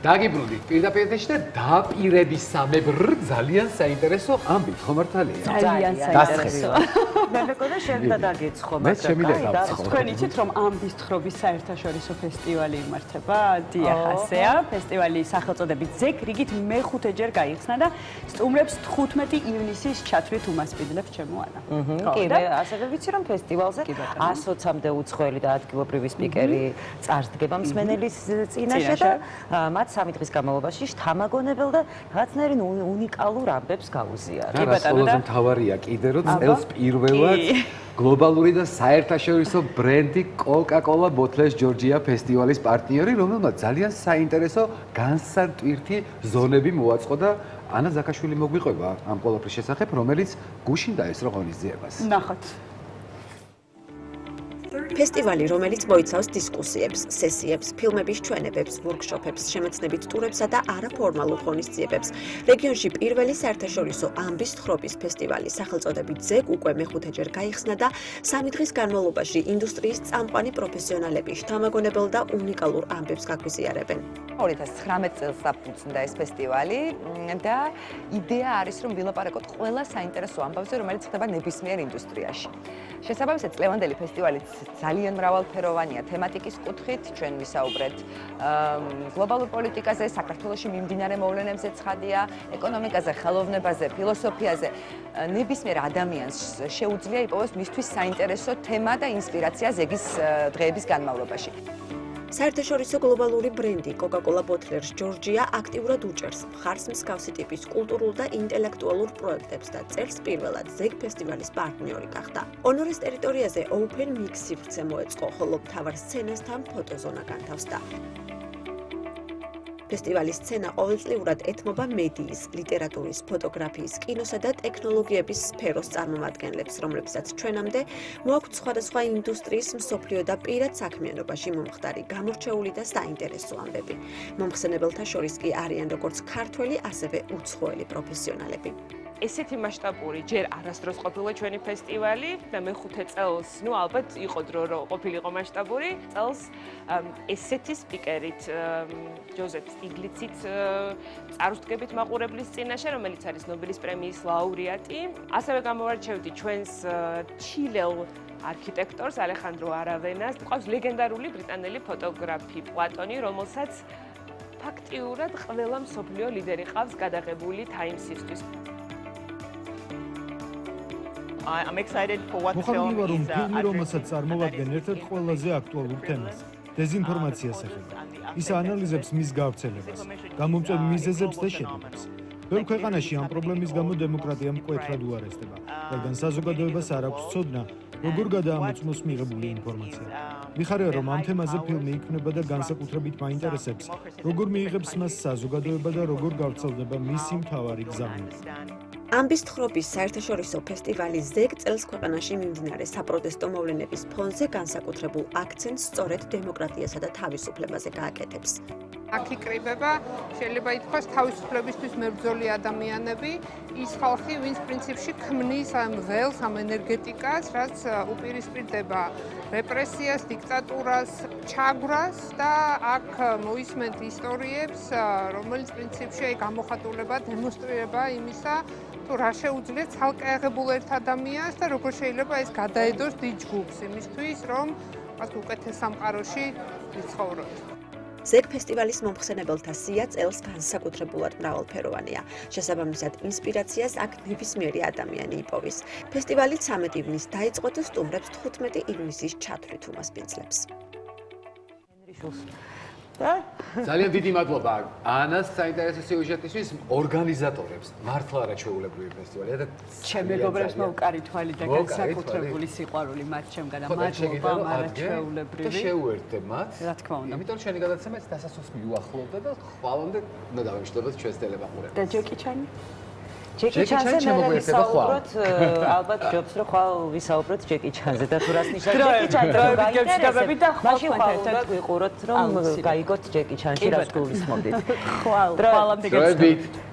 დაგიბრუნდით პირდაპირ ეთერში და დაპირებისამებრ ძალიან საინტერესო ამბით, ხო მართალია? ძალიან საინტერესო. მე მეკონა შენ და დაგეცხო, მაგრამ თქვენ იცით რომ ამბის თხრობის საერთაშორისო ფესტივალი იმართება? დიახ, ასეა. ფესტივალი სახელწოდებით ზეკ რიგით მე-5-ჯერ გაიხსნა და სტუმრებს 15 ივნისის ჩათვლით უმასპინძლებს ჩემო ანა. კი, მე ასევე ვიცი რომ ფესტივალზე 120-მდე უცხოელი და ადგილობრივი სპიკერი წარსდგება მსმენელის წინაშე და მათ 3 დღის განმავლობაში შთამაგონებელ და რაღაცნაირი უნიკალურ ამბებს გაუზიარებს. კი ბატონო და მთავარია კიდე რომ წელს პირველად გლობალური და საერთაშორისო ბრენდი Coca-Cola Bottles Georgia ფესტივალის პარტნიორი, რომელმაც ძალიან საინტერესო განსატვირთი ზონები მოაწყო და ანა ზაკაშვილი მოგვიყვება ამ ყველაფრის შესახებ, რომელიც გუშინ დაესწრო ღონისძიებას. ნახოთ. ფესტივალი, რომელიც მოიცავს დისკუსიებს, სესიებს, ფილმების ჩვენებებს, ვორქშოპებს, შემეცნებით ტურებსა და არაფორმალურ ღონისძიებებს. რეგიონში პირველი საერთაშორისო ამბის თხრობის ფესტივალი სახელწოდებით ზეგ უკვე მეხუთეჯერ გაიხსნა და 3 დღის განმავლობაში ინდუსტრიის წამყვანი პროფესიონალები შთამაგონებელ და უნიკალურ ამბებს გაგვიზიარებენ. 2019 წელს საფუძნდა ეს ფესტივალი და იდეა არის რომ ვილაპარაკოთ ყველა საინტერესო ამბავზე, რომელიც ხდება ნებისმიერ ინდუსტრიაში. შესაბამისად, წლევანდელი ფესტივალი ძალიან მრავალფეროვანია თემატიკის კუთხით, ჩვენ ვისაუბრეთ გლობალურ პოლიტიკაზე, საქართველოში მიმდინარე მოვლენებზე ცხადია, ეკონომიკაზე, ხელოვნებაზე, ფილოსოფიაზე. ნებისმიერ ადამიანს შეუძლია იპოვოს მისთვის საინტერესო თემა და ინსპირაცია ზეგის დღეების განმავლობაში. საერთაშორისო გლობალური ბრენდი Coca-Cola Bottlers Georgia აქტიურად უჭერს მხარს მსგავსი ტიპის კულტურულ და ინტელექტუალურ პროექტებს და წერს პირველად ზეგ ფესტივალის პარტნიორი გახდა. ონორეს ტერიტორიაზე open mix სივრცე მოეწყო, ხოლო მთავარ სცენასთან ფოტოზონა განთავსდა. ფესტივალის სცენა ყოველწლიურად ეთმობა მედიის, ლიტერატურის, ფოტოგრაფიის, კინოსა და ტექნოლოგიების სფეროს წარმომადგენლებს, რომლებსაც ჩვენამდე მოაქვთ სხვადასხვა ინდუსტრიის მსოფლიო და პირად საქმიანობაში მომხდარი, გამორჩეული და საინტერესო ამბები. მომხსენებელთა შორის კი არიან როგორც ქართველი, ასევე უცხოელი პროფესიონალები. ესეთი მასშტაბური ჯერ არასდროს ყოფილა ჩვენი ფესტივალი და მეხუთე წელს, ნუ ალბათ იყო დრო რომ ყოფილიყო მასშტაბური. წელს ესეთი სპიკერით ჯოზეფ სტიგლიცით წარუსდგებით მაყურებლის წინაშე, რომელიც არის ნობელის პრემიის ლაურეატი. ასევე გამოვარჩევდი ჩვენს ჩილელ არქიტექტორს ალეხანდრო არავენას. ყავს ლეგენდარული ბრიტანელი ფოტოგრაფი პლატონი, რომელსაც ფაქტიურად ყველა მსოფლიო ლიდერი ყავს გადაღებული Times-ისთვის. მოხარული რომ ფილმი, რომელსაც წარმოვადგენ ერთ-ერთ ყველაზე აქტუალურ თემას, დეზინფორმაციას ეხება. ის ანალიზებს მის გავრცელებას, გამომწვევ მიზეზებს და შედეგებს. ბევრ ქვეყანაში ამ პრობლემის გამო დემოკრატია მკვეთრად უარესდება, რადგან საზოგადოებას არ აქვს ცოდნა, როგორ გადაამოწმოს მიღებული ინფორმაცია. მიხარია, რომ ამ თემაზე ფილმი იქმნება და განსაკუთრებით მაინტერესებს, როგორ მიიღებს მას საზოგადოება და როგორ გავრცელდება მისი მთავარი გზავნა. ამბის თხრობის საერთაშორისო ფესტივალი ზეგ წელს ქვეყანაში მიმდინარე საპროტესტო მოვლენების ფონზე განსაკუთრებულ აქცენტს სწორედ დემოკრატიასა და თავისუფლებაზე გააკეთებს. აქ იკრიბება, შეიძლება ითქვას, თავისუფლებისთვის მებრძოლი ადამიანები, ის ხალხი, ვინც პრინციპში ქმნის ამ ველს, ამ ენერგეტიკას, რაც უპირისპირდება რეპრესიას, დიქტატურას, ჩაგვრას და აქ მოისმენთ ისტორიებს, რომელიც პრინციპში გამოხატულება, დემონსტრირება იმისა, თუ რა შეუძლია ცალკე აღებულ ერთ ადამიანს და როგორ შეიძლება ეს გადაედოს დიდ ჯგუფს იმისთვის, რომ მას უკეთეს სამყაროში ვიცხოვროთ. ზეგ ფესტივალის მომხსენებელთა სია წელს განსაკუთრებულად მრავალფეროვანია. შესაბამისად, ინსპირაციას აქ ნებისმიერი ადამიანი იპოვის. ფესტივალი 13 ივნის დაიწყო და სტუმრებს 15 ივნისის ჩათვლით უმასპინძლებს. ძალიან დიდი მადლობა ანას საინტერესო სიუჟეტისთვის, ორგანიზატორებს, მართლა არაჩვეულებრივი ფესტივალია და ჩემ მეგობრებს მოვკარი თვალი და განსაკუთრებული სიყვარული მათ ჩემგან და მადლობა არაჩვეულებრივი და შეუერთდე მათ. რა თქმა უნდა. იმიტომ ჩვენი გადაცემაც დასასრულს მიუახლოვდა და ხვალამდე უნდა დავემშვიდობოთ ჩვენს ტელემაყურებელს. და ჯეკი ჩანი? ჯეკი ჩანზე მე ვისაუბროთ, ალბათ ჯობს რომ ხვალ ვისაუბროთ ჯეკი ჩანზე და თუ რას ნიშნავს ჯეკი ჩანი, გაინტერესებს. მაშინ ხვალ უნდა ვიყუროთ რომ გაიგოთ ჯეკი ჩანში რას გულისხმობდით. ხვალამდე გეცნობთ.